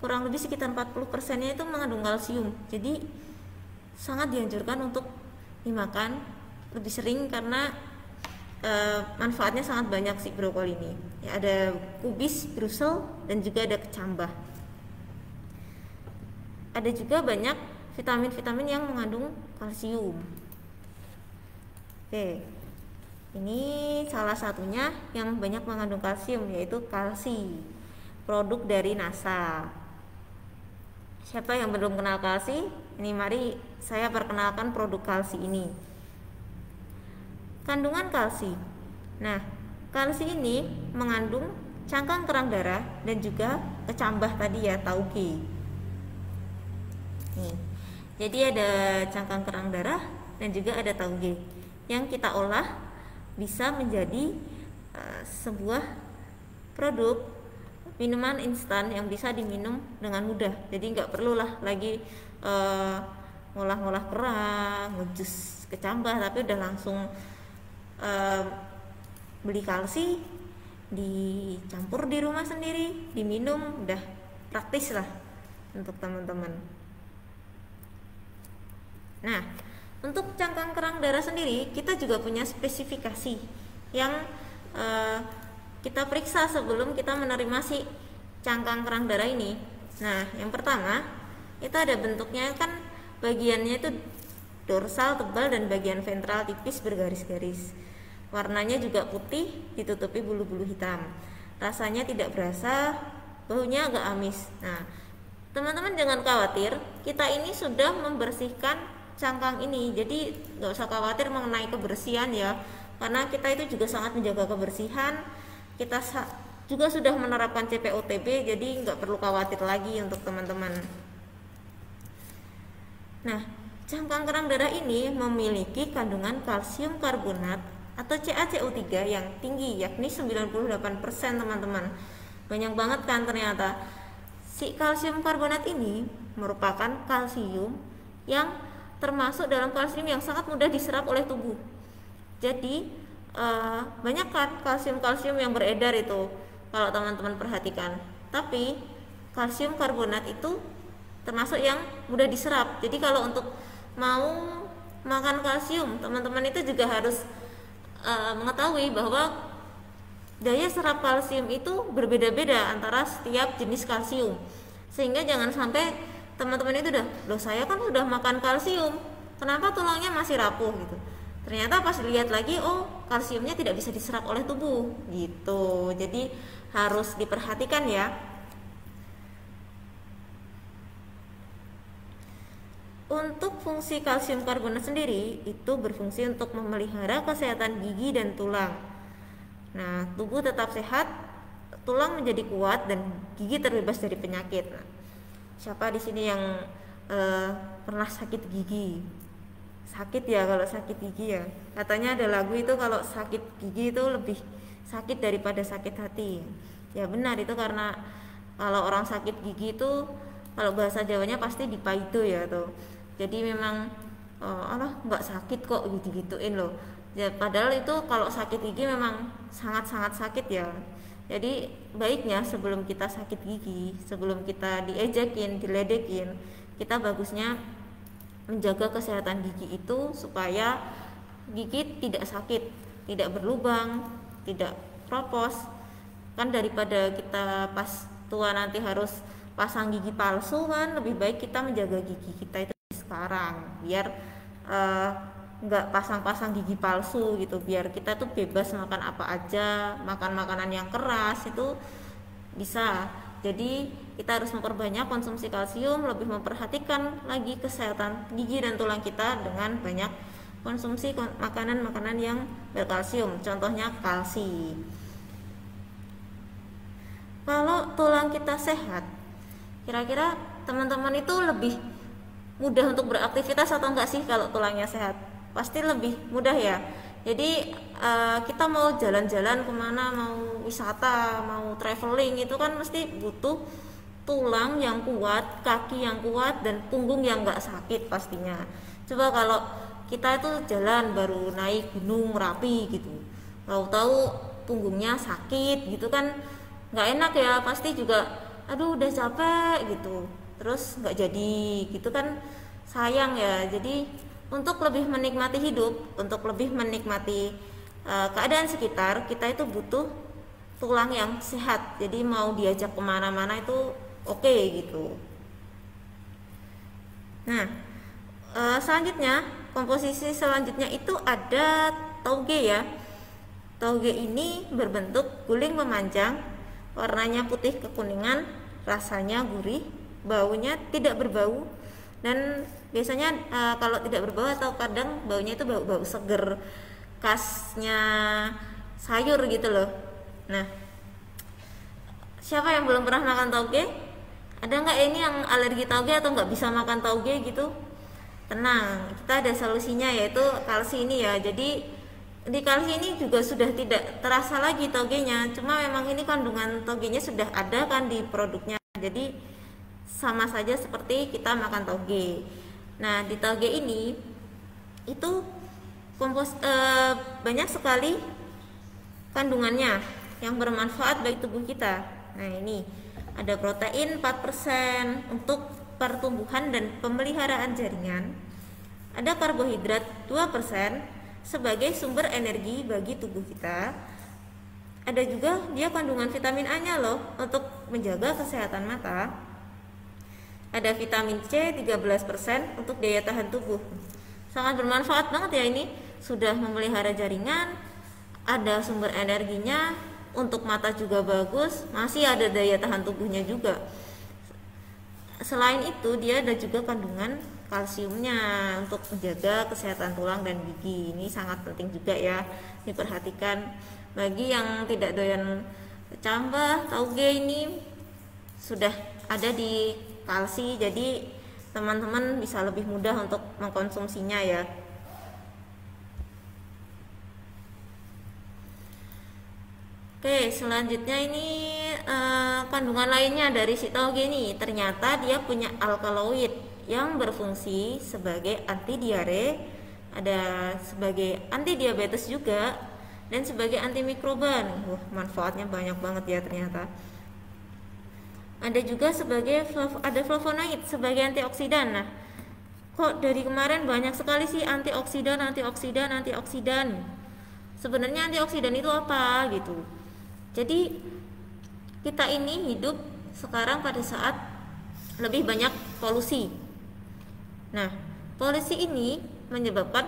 kurang lebih sekitar 40%-nya itu mengandung kalsium. Jadi sangat dianjurkan untuk dimakan lebih sering, karena manfaatnya sangat banyak sih brokoli ini ya. Ada kubis, brusel, dan juga ada kecambah. Ada juga banyak vitamin-vitamin yang mengandung kalsium. Oke, ini salah satunya yang banyak mengandung kalsium, yaitu kalsi, produk dari NASA. Siapa yang belum kenal kalsi? Ini mari saya perkenalkan produk kalsi ini. Kandungan kalsi. Nah, kalsi ini mengandung cangkang kerang darah dan juga kecambah tadi ya, tauge. Nih, jadi ada cangkang kerang darah dan juga ada tauge yang kita olah bisa menjadi sebuah produk minuman instan yang bisa diminum dengan mudah. Jadi nggak perlulah lagi ngolah-ngolah kerang, ngejus kecambah, tapi udah langsung beli kalsi, dicampur di rumah sendiri, diminum, udah praktis lah untuk teman-teman. Nah, untuk cangkang kerang darah sendiri kita juga punya spesifikasi yang kita periksa sebelum kita menerima si cangkang kerang darah ini. Nah, yang pertama itu ada bentuknya kan, bagiannya itu dorsal tebal dan bagian ventral tipis bergaris-garis. Warnanya juga putih ditutupi bulu-bulu hitam. Rasanya tidak berasa, baunya agak amis. Nah, teman-teman jangan khawatir, kita ini sudah membersihkan cangkang ini, jadi nggak usah khawatir mengenai kebersihan ya, karena kita itu juga sangat menjaga kebersihan. Kita juga sudah menerapkan CPOTB, jadi nggak perlu khawatir lagi untuk teman-teman. Nah, cangkang kerang darah ini memiliki kandungan kalsium karbonat atau CaCO3 yang tinggi, yakni 98% teman-teman. Banyak banget kan ternyata. Si kalsium karbonat ini merupakan kalsium yang termasuk dalam kalsium yang sangat mudah diserap oleh tubuh. Jadi banyak kan kalsium-kalsium yang beredar itu kalau teman-teman perhatikan. Tapi kalsium karbonat itu termasuk yang mudah diserap. Jadi kalau untuk mau makan kalsium, teman-teman itu juga harus mengetahui bahwa daya serap kalsium itu berbeda-beda antara setiap jenis kalsium. Sehingga jangan sampai teman-teman itu loh saya kan udah makan kalsium, kenapa tulangnya masih rapuh gitu. Ternyata pas dilihat lagi, oh kalsiumnya tidak bisa diserap oleh tubuh gitu. Jadi harus diperhatikan ya. Untuk fungsi kalsium karbonat sendiri itu berfungsi untuk memelihara kesehatan gigi dan tulang. Nah, tubuh tetap sehat, tulang menjadi kuat dan gigi terbebas dari penyakit. Nah, siapa di sini yang pernah sakit gigi? Sakit ya kalau sakit gigi ya. Katanya ada lagu itu kalau sakit gigi itu lebih sakit daripada sakit hati. Ya benar, itu karena kalau orang sakit gigi itu kalau bahasa Jawanya pasti dipaido ya tuh. Jadi memang alah nggak sakit kok gitu-gituin loh. Ya padahal itu kalau sakit gigi memang sangat-sangat sakit ya. Jadi baiknya sebelum kita sakit gigi, sebelum kita diejekin, diledekin, kita bagusnya menjaga kesehatan gigi itu supaya gigi tidak sakit, tidak berlubang, tidak kropos. Kan daripada kita pas tua nanti harus pasang gigi palsu kan, lebih baik kita menjaga gigi kita itu sekarang biar nggak pasang-pasang gigi palsu gitu, biar kita tuh bebas makan apa aja, makan makanan yang keras itu bisa. Jadi kita harus memperbanyak konsumsi kalsium, lebih memperhatikan lagi kesehatan gigi dan tulang kita dengan banyak konsumsi makanan-makanan yang berkalsium, contohnya kalsi. Kalau tulang kita sehat, kira-kira teman-teman itu lebih mudah untuk beraktivitas atau enggak sih kalau tulangnya sehat? Pasti lebih mudah ya. Jadi kita mau jalan-jalan kemana, mau wisata, mau traveling itu kan mesti butuh tulang yang kuat, kaki yang kuat, dan punggung yang enggak sakit pastinya. Coba kalau kita itu jalan baru naik gunung Merapi gitu, tahu-tahu punggungnya sakit gitu kan nggak enak ya, pasti juga aduh udah capek gitu terus nggak jadi gitu kan, sayang ya. Jadi untuk lebih menikmati hidup, untuk lebih menikmati keadaan sekitar, kita itu butuh tulang yang sehat. Jadi mau diajak kemana-mana itu oke gitu. Nah selanjutnya, komposisi selanjutnya itu ada tauge ya. Tauge ini berbentuk guling memanjang, warnanya putih kekuningan, rasanya gurih, baunya tidak berbau, dan biasanya kalau tidak berbau atau kadang baunya itu bau seger, khasnya sayur gitu loh. Nah, siapa yang belum pernah makan tauge? Ada nggak ini yang alergi tauge atau nggak bisa makan tauge gitu? Tenang, kita ada solusinya, yaitu kalsi ini ya. Jadi di kalsi ini juga sudah tidak terasa lagi taugenya, cuma memang ini kandungan taugenya sudah ada kan di produknya, jadi sama saja seperti kita makan tauge. Nah di tauge ini itu banyak sekali kandungannya yang bermanfaat bagi tubuh kita. Nah, ini ada protein 4% untuk pertumbuhan dan pemeliharaan jaringan. Ada karbohidrat 2% sebagai sumber energi bagi tubuh kita. Ada juga dia kandungan vitamin A-nya loh untuk menjaga kesehatan mata. Ada vitamin C 13% untuk daya tahan tubuh. Sangat bermanfaat banget ya ini. Sudah memelihara jaringan, ada sumber energinya, untuk mata juga bagus, masih ada daya tahan tubuhnya juga. Selain itu dia ada juga kandungan kalsiumnya untuk menjaga kesehatan tulang dan gigi. Ini sangat penting juga ya diperhatikan. Bagi yang tidak doyan kecambah, tauge ini sudah ada di kalsi, jadi teman-teman bisa lebih mudah untuk mengkonsumsinya ya. Oke, selanjutnya ini kandungan lainnya dari si tauge ini. Ternyata dia punya alkaloid yang berfungsi sebagai anti diare, ada sebagai anti diabetes juga, dan sebagai antimikroba. Wah, manfaatnya banyak banget ya ternyata. Ada juga sebagai ada flavonoid sebagai antioksidan. Nah, kok dari kemarin banyak sekali sih antioksidan. Sebenarnya antioksidan itu apa gitu? Jadi kita ini hidup sekarang pada saat lebih banyak polusi. Nah, polusi ini menyebabkan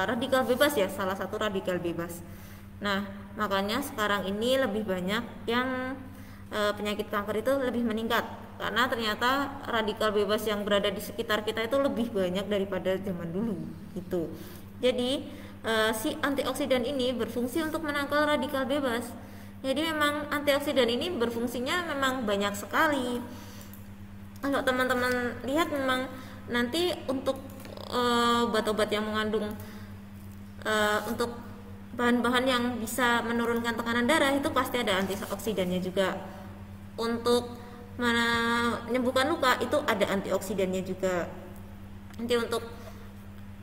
radikal bebas ya, salah satu radikal bebas. Nah, makanya sekarang ini lebih banyak yang penyakit kanker itu lebih meningkat karena ternyata radikal bebas yang berada di sekitar kita itu lebih banyak daripada zaman dulu gitu. Jadi si antioksidan ini berfungsi untuk menangkal radikal bebas. Jadi memang antioksidan ini berfungsinya memang banyak sekali. Kalau teman-teman lihat memang nanti untuk obat-obat yang mengandung untuk bahan-bahan yang bisa menurunkan tekanan darah itu pasti ada antioksidannya juga. Untuk menyembuhkan luka itu ada antioksidannya juga. Nanti untuk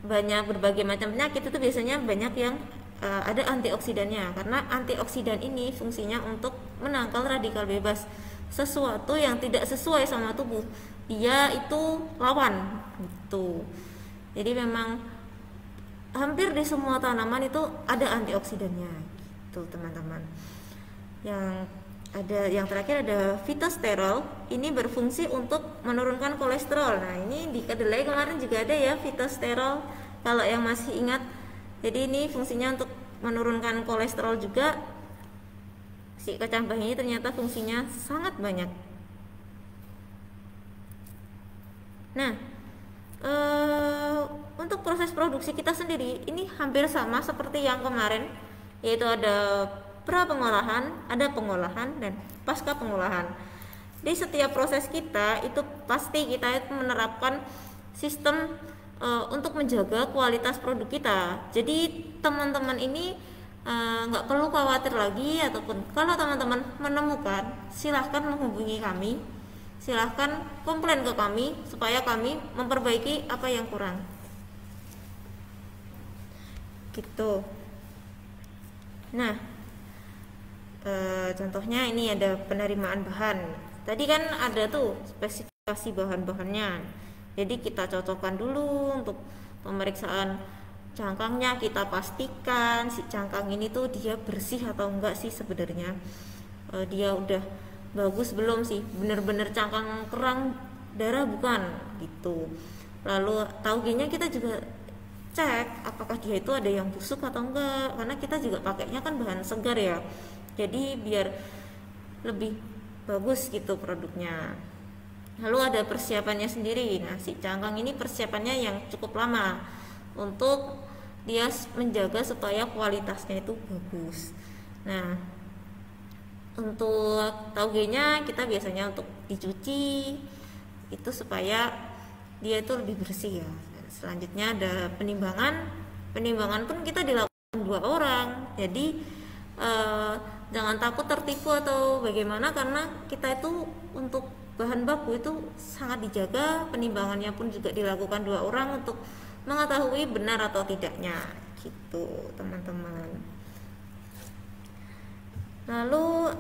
banyak berbagai macam penyakit itu biasanya banyak yang ada antioksidannya, karena antioksidan ini fungsinya untuk menangkal radikal bebas. Sesuatu yang tidak sesuai sama tubuh dia itu lawan gitu. Jadi memang hampir di semua tanaman itu ada antioksidannya gitu teman-teman. Yang terakhir ada fitosterol, ini berfungsi untuk menurunkan kolesterol. Nah, ini di kedelai kemarin juga ada ya fitosterol kalau yang masih ingat. Jadi ini fungsinya untuk menurunkan kolesterol juga. Si kacang bah ini ternyata fungsinya sangat banyak. Nah, untuk proses produksi kita sendiri ini hampir sama seperti yang kemarin, yaitu ada pra pengolahan, ada pengolahan, dan pasca pengolahan. Di setiap proses kita itu pasti kita itu menerapkan sistem untuk menjaga kualitas produk kita. Jadi teman-teman ini nggak perlu khawatir lagi, ataupun kalau teman-teman menemukan silahkan menghubungi kami, silahkan komplain ke kami supaya kami memperbaiki apa yang kurang gitu. Nah, contohnya ini ada penerimaan bahan. Tadi kan ada tuh spesifikasi bahan-bahannya. Jadi kita cocokkan dulu untuk pemeriksaan cangkangnya, kita pastikan si cangkang ini tuh dia bersih atau enggak sih sebenarnya. Dia udah bagus belum sih, bener-bener cangkang kerang darah bukan gitu. Lalu taugenya kita juga cek apakah dia itu ada yang busuk atau enggak, karena kita juga pakainya kan bahan segar ya, jadi biar lebih bagus gitu produknya. Lalu ada persiapannya sendiri. Nah, si cangkang ini persiapannya yang cukup lama untuk dia menjaga supaya kualitasnya itu bagus. Nah, untuk taugenya kita biasanya untuk dicuci itu supaya dia itu lebih bersih ya. Selanjutnya ada penimbangan pun kita dilakukan 2 orang. Jadi jangan takut tertipu atau bagaimana, karena kita itu untuk bahan baku itu sangat dijaga. Penimbangannya pun juga dilakukan 2 orang untuk mengetahui benar atau tidaknya gitu teman-teman. Lalu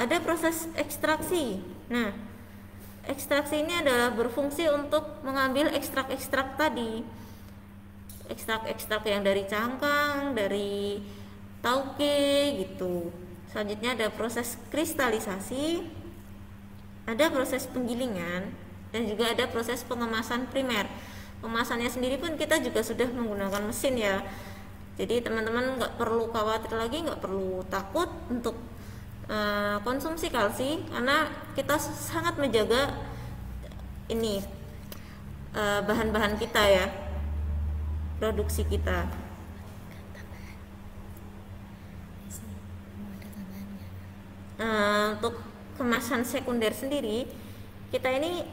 ada proses ekstraksi. Nah, ekstraksi ini adalah berfungsi untuk mengambil ekstrak-ekstrak tadi, ekstrak-ekstrak yang dari cangkang, dari tauge gitu. Selanjutnya ada proses kristalisasi, ada proses penggilingan, dan juga ada proses pengemasan primer. Pengemasannya sendiri pun kita juga sudah menggunakan mesin ya. Jadi teman-teman nggak perlu khawatir lagi, nggak perlu takut untuk konsumsi kalsi, karena kita sangat menjaga ini bahan-bahan kita ya, produksi kita. Untuk kemasan sekunder sendiri, kita ini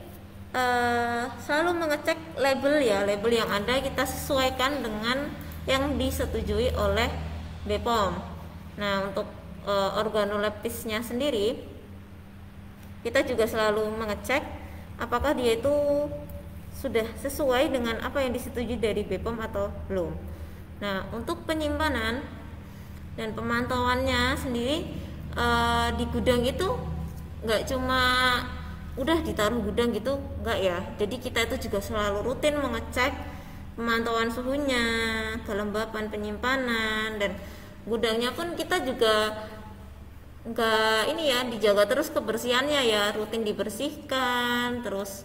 selalu mengecek label ya, label yang ada kita sesuaikan dengan yang disetujui oleh BPOM. Nah, untuk organoleptisnya sendiri, kita juga selalu mengecek apakah dia itu sudah sesuai dengan apa yang disetujui dari BPOM atau belum. Nah, untuk penyimpanan dan pemantauannya sendiri di gudang itu nggak cuma udah ditaruh gudang gitu, nggak ya. Jadi kita itu juga selalu rutin mengecek pemantauan suhunya, kelembapan penyimpanan, dan gudangnya pun kita juga nggak ini ya, dijaga terus kebersihannya ya, rutin dibersihkan, terus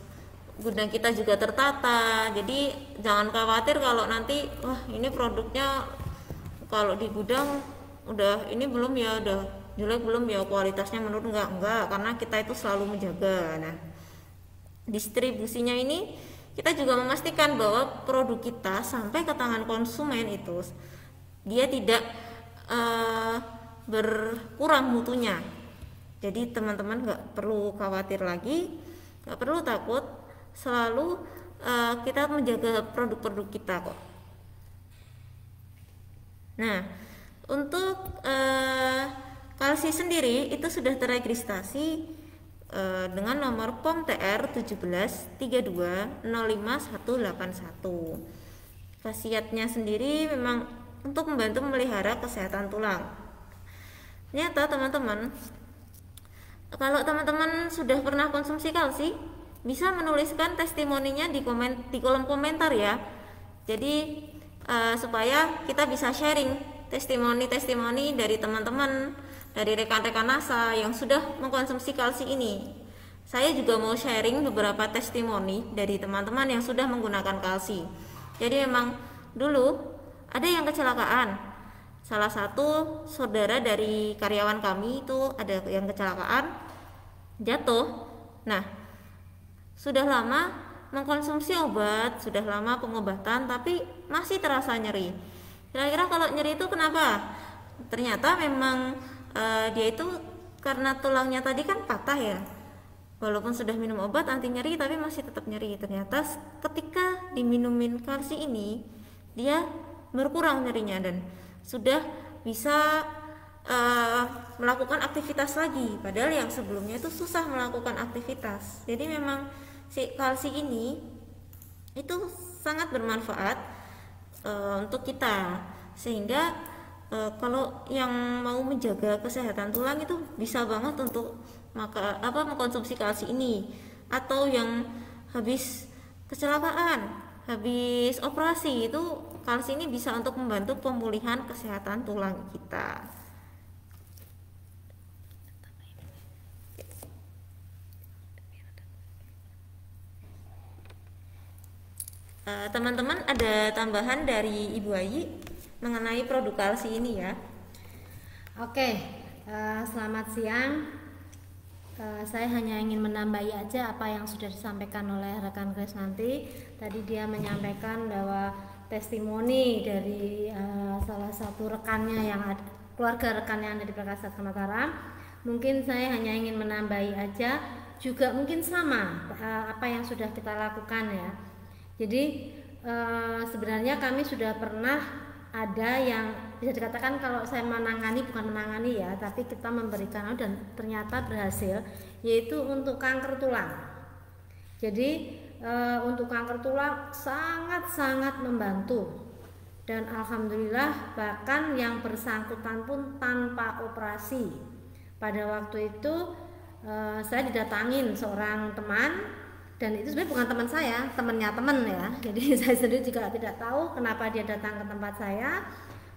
gudang kita juga tertata. Jadi jangan khawatir kalau nanti wah ini produknya kalau di gudang udah ini belum ya, udah jelek belum ya, kualitasnya menurun, enggak, karena kita itu selalu menjaga. Nah, distribusinya ini kita juga memastikan bahwa produk kita sampai ke tangan konsumen itu dia tidak berkurang mutunya. Jadi teman-teman nggak perlu khawatir lagi, nggak perlu takut, selalu kita menjaga produk-produk kita kok. Nah, untuk kalsi sendiri itu sudah teregistrasi dengan nomor POM TR 17 32 05 181. Khasiatnya sendiri memang untuk membantu memelihara kesehatan tulang. Ternyata teman-teman, kalau teman-teman sudah pernah konsumsi kalsi, bisa menuliskan testimoninya di kolom komentar ya. Jadi supaya kita bisa sharing testimoni dari teman-teman, dari rekan-rekan NASA yang sudah mengkonsumsi kalsi ini. Saya juga mau sharing beberapa testimoni dari teman-teman yang sudah menggunakan kalsi. Jadi memang dulu ada yang kecelakaan. Salah satu saudara dari karyawan kami itu ada yang kecelakaan, jatuh. Nah, sudah lama mengkonsumsi obat, sudah lama pengobatan, tapi masih terasa nyeri. Kira-kira kalau nyeri itu kenapa? Ternyata memang dia itu karena tulangnya tadi kan patah ya. Walaupun sudah minum obat anti nyeri tapi masih tetap nyeri. Ternyata ketika diminumin kalsi ini, dia berkurang nyerinya dan sudah bisa melakukan aktivitas lagi. Padahal yang sebelumnya itu susah melakukan aktivitas. Jadi memang si kalsi ini itu sangat bermanfaat untuk kita, sehingga kalau yang mau menjaga kesehatan tulang itu bisa banget untuk mengkonsumsi kalsi ini. Atau yang habis kecelakaan, habis operasi, itu kalsi ini bisa untuk membantu pemulihan kesehatan tulang kita. Teman-teman, ada tambahan dari Ibu Ayi mengenai produk kalsi ini ya. Oke, selamat siang. Saya hanya ingin menambahi aja apa yang sudah disampaikan oleh rekan Krisnanti. Tadi dia menyampaikan bahwa testimoni dari salah satu rekannya yang ada, keluarga rekannya yang ada di Perkasa Mataram. Mungkin saya hanya ingin menambahi aja, juga mungkin sama apa yang sudah kita lakukan ya. Jadi sebenarnya kami sudah pernah ada yang bisa dikatakan kalau saya bukan menangani ya, tapi kita memberikan dan ternyata berhasil, yaitu untuk kanker tulang. Jadi untuk kanker tulang sangat-sangat membantu, dan alhamdulillah bahkan yang bersangkutan pun tanpa operasi. pada waktu itu saya didatangin seorang teman, dan itu sebenarnya bukan teman saya, temannya teman ya. Jadi saya sendiri juga tidak tahu kenapa dia datang ke tempat saya,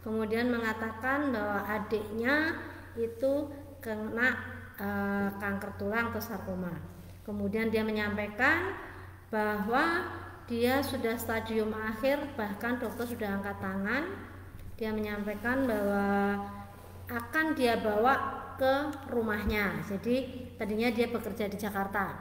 kemudian mengatakan bahwa adiknya itu kena kanker tulang atau sarkoma. Kemudian dia menyampaikan bahwa dia sudah stadium akhir, bahkan dokter sudah angkat tangan. Dia menyampaikan bahwa akan dia bawa ke rumahnya. Jadi tadinya dia bekerja di Jakarta.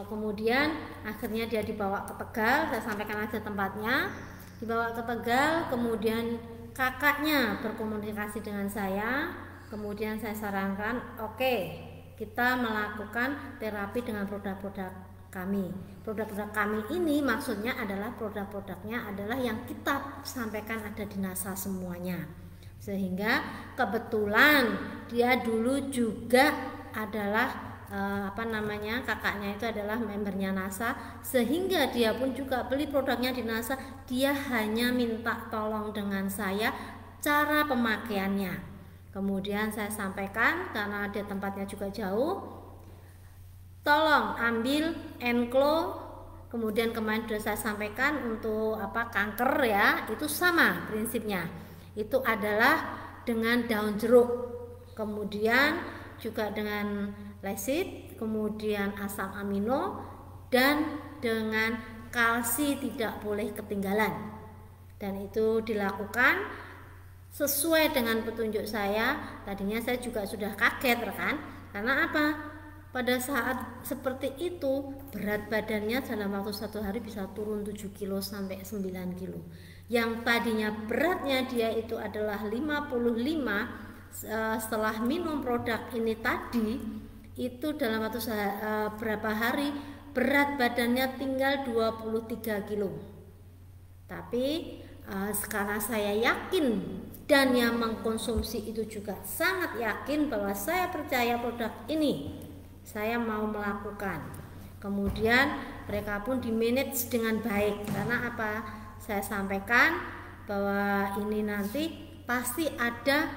Kemudian akhirnya dia dibawa ke Tegal. Saya sampaikan aja tempatnya. Dibawa ke Tegal, kemudian kakaknya berkomunikasi dengan saya. Kemudian saya sarankan, oke, kita melakukan terapi dengan produk-produk kami. Produk-produk kami ini maksudnya adalah produk-produknya adalah yang kita sampaikan ada di NASA semuanya. Sehingga kebetulan dia dulu juga adalah kakaknya itu adalah membernya NASA, sehingga dia pun juga beli produknya di NASA. Dia hanya minta tolong dengan saya cara pemakaiannya. Kemudian saya sampaikan, karena dia tempatnya juga jauh, tolong ambil enklo. Kemudian kemarin sudah saya sampaikan untuk kanker ya, itu sama prinsipnya. Itu adalah dengan daun jeruk, kemudian juga dengan lesit, kemudian asam amino, dan dengan kalsi tidak boleh ketinggalan. Dan itu dilakukan sesuai dengan petunjuk saya. Tadinya saya juga sudah kaget rekan, karena apa? Pada saat seperti itu berat badannya dalam waktu 1 hari bisa turun 7 kilo sampai 9 kilo. Yang tadinya beratnya dia itu adalah 55, setelah minum produk ini tadi, itu dalam waktu berapa hari berat badannya tinggal 23 kilo. Tapi sekarang saya yakin, dan yang mengkonsumsi itu juga sangat yakin bahwa saya percaya produk ini, saya mau melakukan. Kemudian mereka pun di-manage dengan baik. Karena apa? Saya sampaikan bahwa ini nanti pasti ada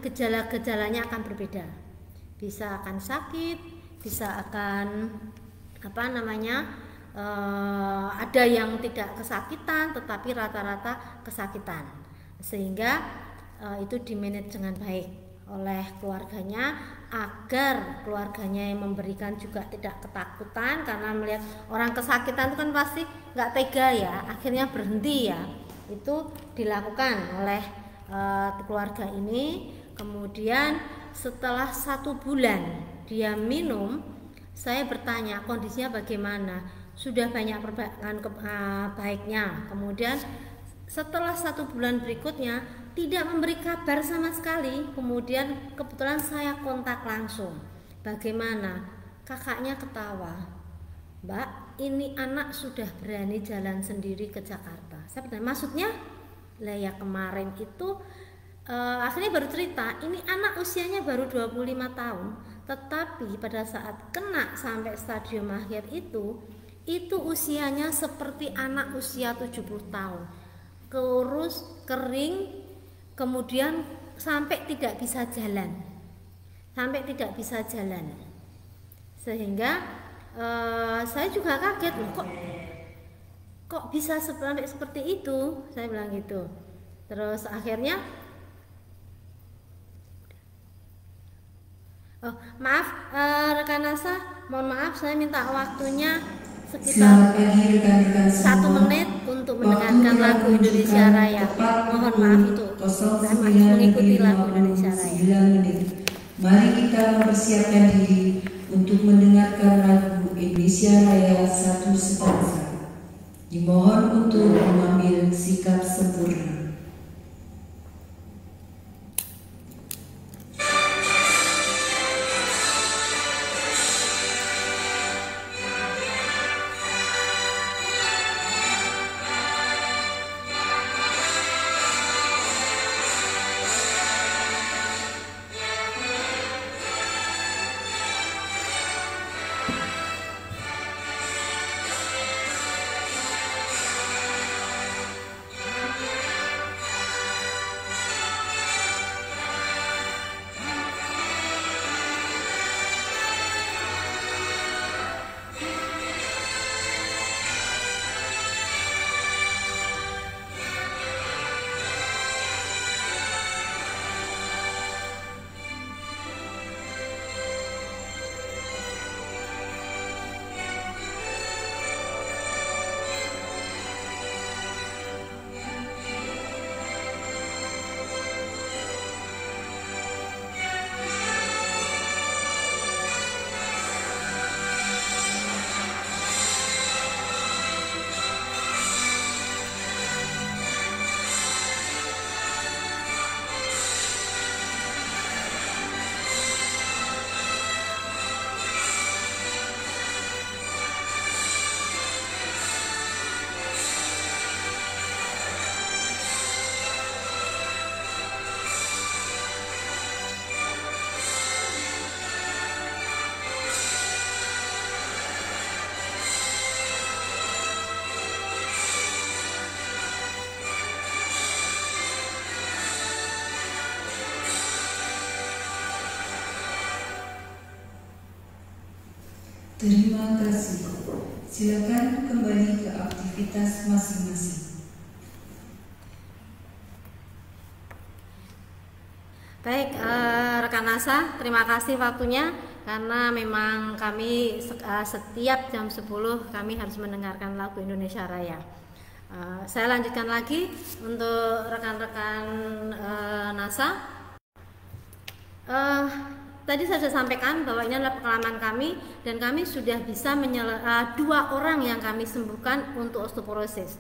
gejala-gejalanya akan berbeda. Bisa akan sakit, bisa akan ada yang tidak kesakitan, tetapi rata-rata kesakitan. Sehingga itu di-manage dengan baik oleh keluarganya, agar keluarganya yang memberikan juga tidak ketakutan, karena melihat orang kesakitan itu kan pasti nggak tega ya, akhirnya berhenti ya. Itu dilakukan oleh keluarga ini. Kemudian setelah 1 bulan dia minum, saya bertanya kondisinya bagaimana, sudah banyak perbaikan baiknya. Kemudian setelah 1 bulan berikutnya tidak memberi kabar sama sekali. Kemudian kebetulan saya kontak langsung, bagaimana? Kakaknya ketawa, Mbak, ini anak sudah berani jalan sendiri ke Jakarta. Saya bertanya, maksudnya? Lah ya, kemarin itu akhirnya baru cerita, ini anak usianya baru 25 tahun, tetapi pada saat kena sampai stadium akhir itu usianya seperti anak usia 70 tahun. Kurus, kering, kemudian sampai tidak bisa jalan. Sehingga saya juga kaget, loh, kok bisa sampai seperti itu, saya bilang gitu. Terus akhirnya rekan NASA, mohon maaf, saya minta waktunya sekitar 1 menit untuk mendengarkan lagu Indonesia Raya. Mohon maaf itu, saya masih mengikuti lagu Indonesia Raya. Mari kita mempersiapkan diri untuk mendengarkan lagu Indonesia Raya 1 stanza. Dimohon untuk mengambil sikap sempurna. Terima kasih. Silakan kembali ke aktivitas masing-masing. Baik, rekan NASA, terima kasih waktunya, karena memang kami setiap jam 10 kami harus mendengarkan lagu Indonesia Raya. Saya lanjutkan lagi untuk rekan-rekan NASA. Tadi saya sudah sampaikan bahwa ini adalah pengalaman kami, dan kami sudah bisa 2 orang yang kami sembuhkan untuk osteoporosis.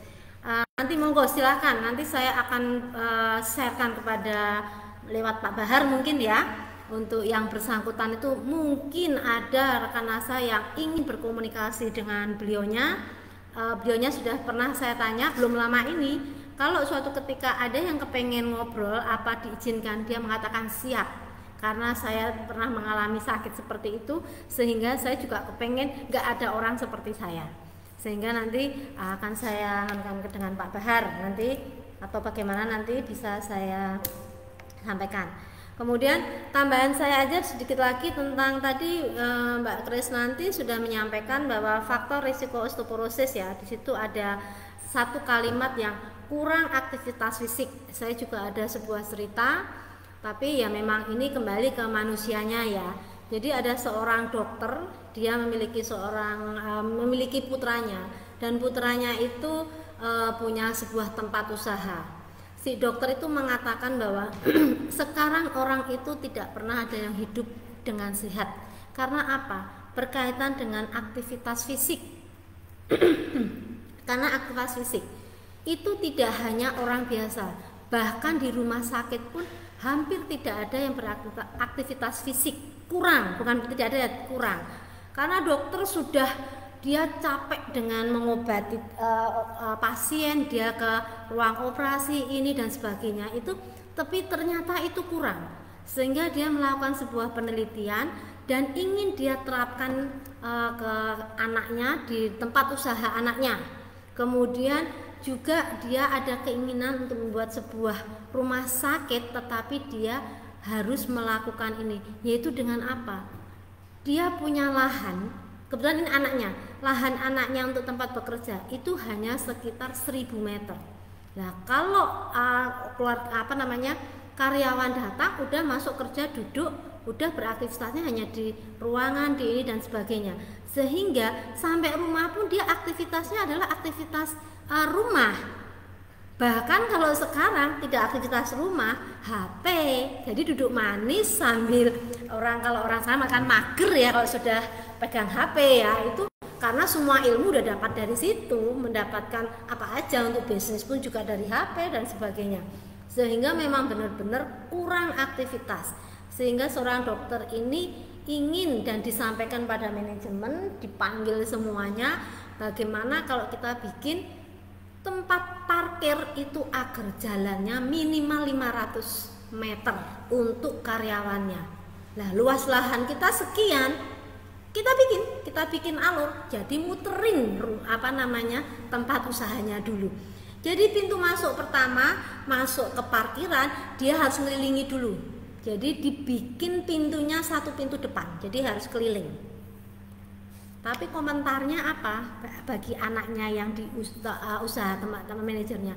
Nanti monggo silakan, nanti saya akan sharekan kepada lewat Pak Bahar mungkin ya, untuk yang bersangkutan itu mungkin ada rekan NASA yang ingin berkomunikasi dengan beliaunya. Beliaunya sudah pernah saya tanya belum lama ini, kalau suatu ketika ada yang kepengen ngobrol apa diizinkan, dia mengatakan siap. Karena saya pernah mengalami sakit seperti itu, sehingga saya juga kepengen gak ada orang seperti saya. Sehingga nanti akan saya lakukan dengan Pak Bahar nanti, atau bagaimana nanti bisa saya sampaikan. Kemudian tambahan saya aja sedikit lagi tentang tadi Mbak Krisnanti sudah menyampaikan bahwa faktor risiko osteoporosis ya, di situ ada satu kalimat yang kurang aktivitas fisik. Saya juga ada sebuah cerita, tapi ya memang ini kembali ke manusianya ya. Jadi ada seorang dokter, dia memiliki putranya, dan putranya itu punya sebuah tempat usaha. Si dokter itu mengatakan bahwa sekarang orang itu tidak pernah ada yang hidup dengan sehat. Karena apa? Berkaitan dengan aktivitas fisik. Karena aktivitas fisik itu tidak hanya orang biasa, bahkan di rumah sakit pun hampir tidak ada yang beraktivitas fisik, bukan tidak ada, kurang. Karena dokter sudah dia capek dengan mengobati pasien, dia ke ruang operasi ini dan sebagainya itu, tapi ternyata itu kurang, sehingga dia melakukan sebuah penelitian dan ingin dia terapkan ke anaknya di tempat usaha anaknya. Kemudian juga dia ada keinginan untuk membuat sebuah rumah sakit, tetapi dia harus melakukan ini, yaitu dengan apa? Dia punya lahan, kebetulan ini anaknya, lahan anaknya untuk tempat bekerja itu hanya sekitar 1000 meter. Nah, kalau karyawan datang udah masuk kerja, duduk, udah beraktivitasnya hanya di ruangan, di ini dan sebagainya, sehingga sampai rumah pun dia aktivitasnya adalah aktivitas rumah. Bahkan kalau sekarang tidak aktivitas rumah, HP, jadi duduk manis sambil kalau orang sekarang makan mager ya kalau sudah pegang HP ya, itu karena semua ilmu udah dapat dari situ, mendapatkan apa aja untuk bisnis pun juga dari HP dan sebagainya, sehingga memang benar-benar kurang aktivitas. Sehingga seorang dokter ini ingin dan disampaikan pada manajemen, dipanggil semuanya, bagaimana kalau kita bikin tempat parkir itu agar jalannya minimal 500 meter untuk karyawannya. Nah, luas lahan kita sekian, kita bikin alur, jadi muterin tempat usahanya dulu. Jadi pintu masuk pertama, masuk ke parkiran, dia harus mengelilingi dulu. Jadi dibikin pintunya satu pintu depan, jadi harus keliling. Tapi komentarnya apa bagi anaknya yang di usaha teman-teman manajernya?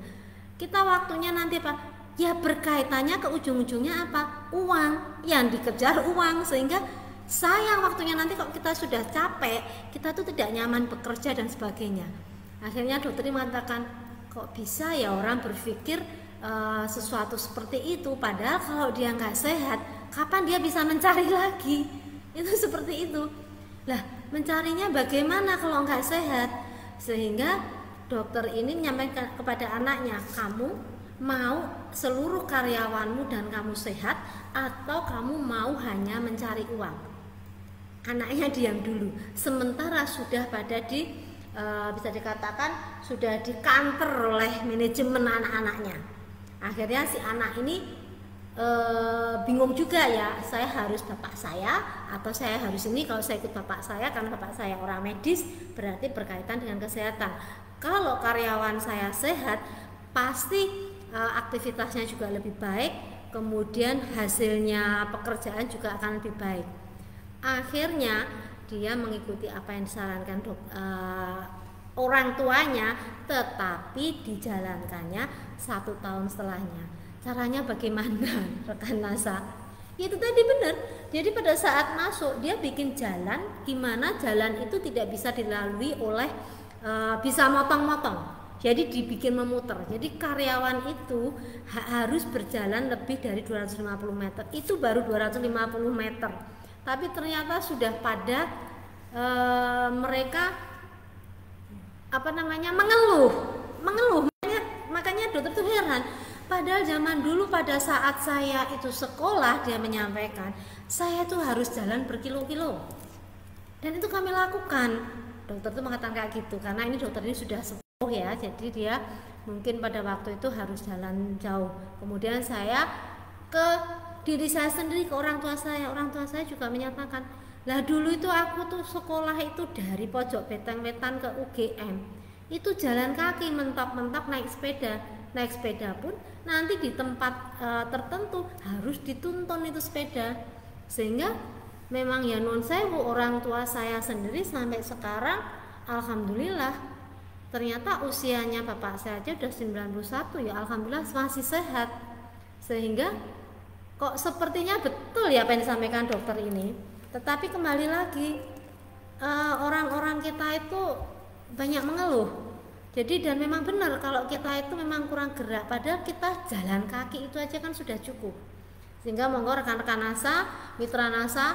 Kita waktunya nanti Pak, ya berkaitannya ke ujung-ujungnya apa? Uang, yang dikejar uang, sehingga sayang waktunya nanti kalau kita sudah capek, kita tuh tidak nyaman bekerja dan sebagainya. Akhirnya dokter mengatakan, kok bisa ya orang berpikir sesuatu seperti itu, padahal kalau dia nggak sehat, kapan dia bisa mencari lagi? Itu seperti itu. Lah, mencarinya bagaimana kalau nggak sehat? Sehingga dokter ini menyampaikan kepada anaknya, kamu mau seluruh karyawanmu dan kamu sehat, atau kamu mau hanya mencari uang? Anaknya diam dulu, sementara sudah pada bisa dikatakan sudah dikanter oleh manajemen anak-anaknya. Akhirnya si anak ini bingung juga ya, saya harus bapak saya atau saya harus ini. Kalau saya ikut bapak saya, karena bapak saya orang medis, berarti berkaitan dengan kesehatan. Kalau karyawan saya sehat, pasti aktivitasnya juga lebih baik, kemudian hasilnya pekerjaan juga akan lebih baik. Akhirnya dia mengikuti apa yang disarankan orang tuanya, tetapi dijalankannya 1 tahun setelahnya. Caranya bagaimana, rekan NASA? Itu tadi benar. Jadi pada saat masuk dia bikin jalan, gimana jalan itu tidak bisa dilalui oleh bisa motong-motong. Jadi dibikin memutar. Jadi karyawan itu harus berjalan lebih dari 250 meter. Itu baru 250 meter. Tapi ternyata sudah pada mereka mengeluh. Makanya dokter tuh heran. Padahal zaman dulu pada saat saya itu sekolah, dia menyampaikan, saya tuh harus jalan berkilo-kilo. Dan itu kami lakukan. Dokter tuh mengatakan kayak gitu karena ini dokter ini sudah ya, jadi dia mungkin pada waktu itu harus jalan jauh. Kemudian saya ke diri saya sendiri, ke orang tua saya juga menyatakan, lah dulu itu aku tuh sekolah itu dari pojok Betang-Wetan ke UGM itu jalan kaki, mentok-mentok naik sepeda pun nanti di tempat tertentu harus dituntun itu sepeda, sehingga memang ya non sewu, orang tua saya sendiri sampai sekarang alhamdulillah ternyata usianya bapak saya aja udah 91 ya, alhamdulillah masih sehat. Sehingga kok sepertinya betul ya apa yang disampaikan dokter ini. Tetapi kembali lagi orang-orang kita itu banyak mengeluh. Jadi dan memang benar kalau kita itu memang kurang gerak, padahal kita jalan kaki itu aja kan sudah cukup. Sehingga monggo rekan-rekan NASA, mitra NASA,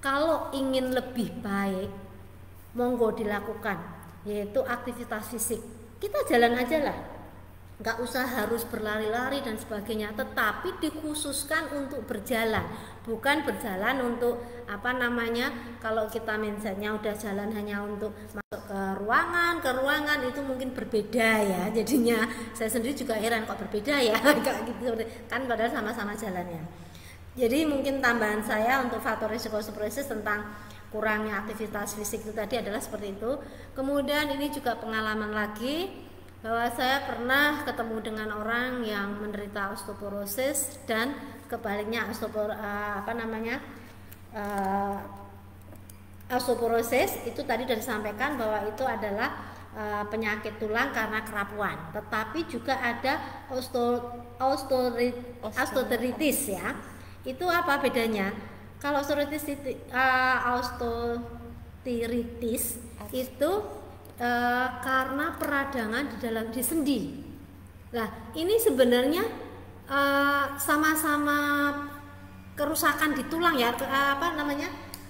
kalau ingin lebih baik monggo dilakukan, yaitu aktivitas fisik. Kita jalan aja lah, nggak usah harus berlari-lari dan sebagainya, tetapi dikhususkan untuk berjalan, bukan berjalan untuk kalau kita mindsetnya udah jalan hanya untuk masuk ke ruangan itu mungkin berbeda ya. Jadinya saya sendiri juga heran kok berbeda ya kayak gitu kan, padahal sama-sama jalannya. Jadi mungkin tambahan saya untuk faktor risiko osteoporosis tentang kurangnya aktivitas fisik itu tadi adalah seperti itu. Kemudian ini juga pengalaman lagi bahwa saya pernah ketemu dengan orang yang menderita osteoporosis dan kebaliknya osteoporosis itu tadi sudah disampaikan bahwa itu adalah penyakit tulang karena kerapuan, tetapi juga ada osteoartritis ya. Itu apa bedanya? Kalau osteoartritis itu karena peradangan di sendi. Nah, ini sebenarnya sama-sama kerusakan di tulang ya,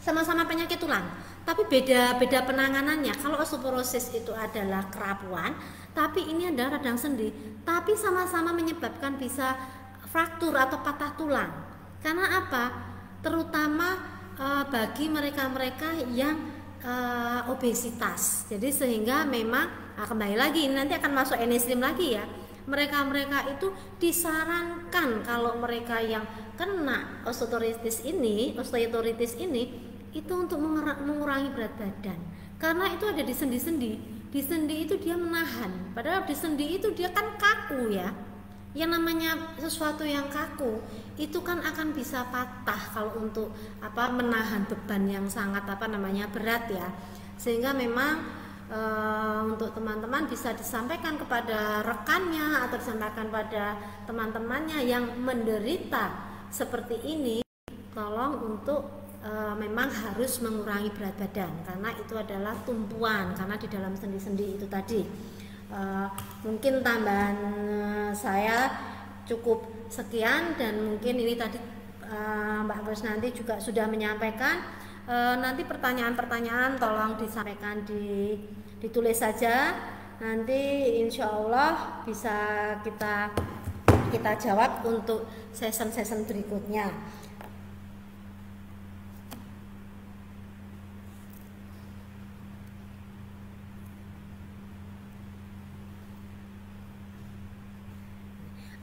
sama-sama penyakit tulang. Tapi beda penanganannya. Kalau osteoporosis itu adalah kerapuan, tapi ini adalah radang sendi. Tapi sama-sama menyebabkan bisa fraktur atau patah tulang. Karena apa? Terutama bagi mereka-mereka yang obesitas. Jadi sehingga memang kembali lagi ini nanti akan masuk Eneslim lagi ya. Mereka-mereka itu disarankan kalau mereka yang kena osteoartritis ini itu untuk mengurangi berat badan. Karena itu ada di sendi-sendi. Di sendi itu dia menahan. Padahal di sendi itu dia kan kaku ya. Yang namanya sesuatu yang kaku itu kan akan bisa patah kalau untuk menahan beban yang sangat berat ya. Sehingga memang untuk teman-teman bisa disampaikan kepada rekannya atau disampaikan pada teman-temannya yang menderita seperti ini, tolong untuk memang harus mengurangi berat badan karena itu adalah tumpuan karena di dalam sendi-sendi itu tadi. Mungkin tambahan saya cukup sekian dan mungkin ini tadi Mbak Krisnanti juga sudah menyampaikan. Nanti pertanyaan-pertanyaan tolong disampaikan ditulis saja, nanti insya Allah bisa kita jawab untuk session berikutnya.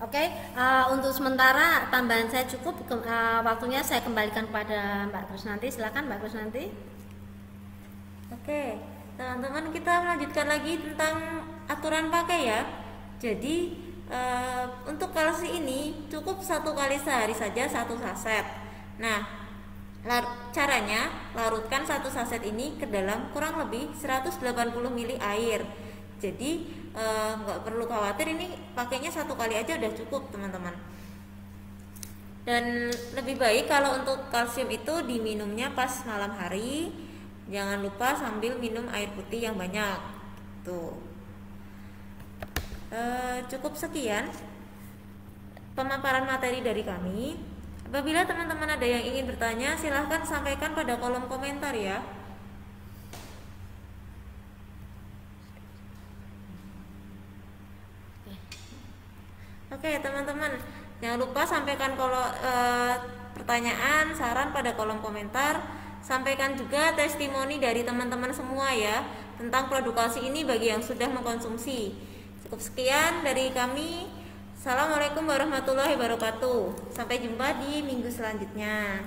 Oke, untuk sementara tambahan saya cukup, waktunya saya kembalikan kepada Mbak Krisnanti. Silakan Mbak Krisnanti. Oke, teman-teman, kita melanjutkan lagi tentang aturan pakai ya. Jadi untuk kalsi ini cukup 1 kali sehari saja 1 saset. Nah, Caranya, larutkan satu saset ini ke dalam kurang lebih 180 ml air. Jadi nggak perlu khawatir, ini pakainya satu kali aja udah cukup teman-teman. Dan lebih baik kalau untuk kalsium itu diminumnya pas malam hari. Jangan lupa sambil minum air putih yang banyak. Tuh. Cukup sekian pemaparan materi dari kami. Apabila teman-teman ada yang ingin bertanya, silahkan sampaikan pada kolom komentar ya. Oke teman-teman, jangan lupa sampaikan pertanyaan, saran pada kolom komentar. Sampaikan juga testimoni dari teman-teman semua ya tentang produk kalsi ini bagi yang sudah mengkonsumsi. Cukup sekian dari kami. Assalamualaikum warahmatullahi wabarakatuh. Sampai jumpa di minggu selanjutnya.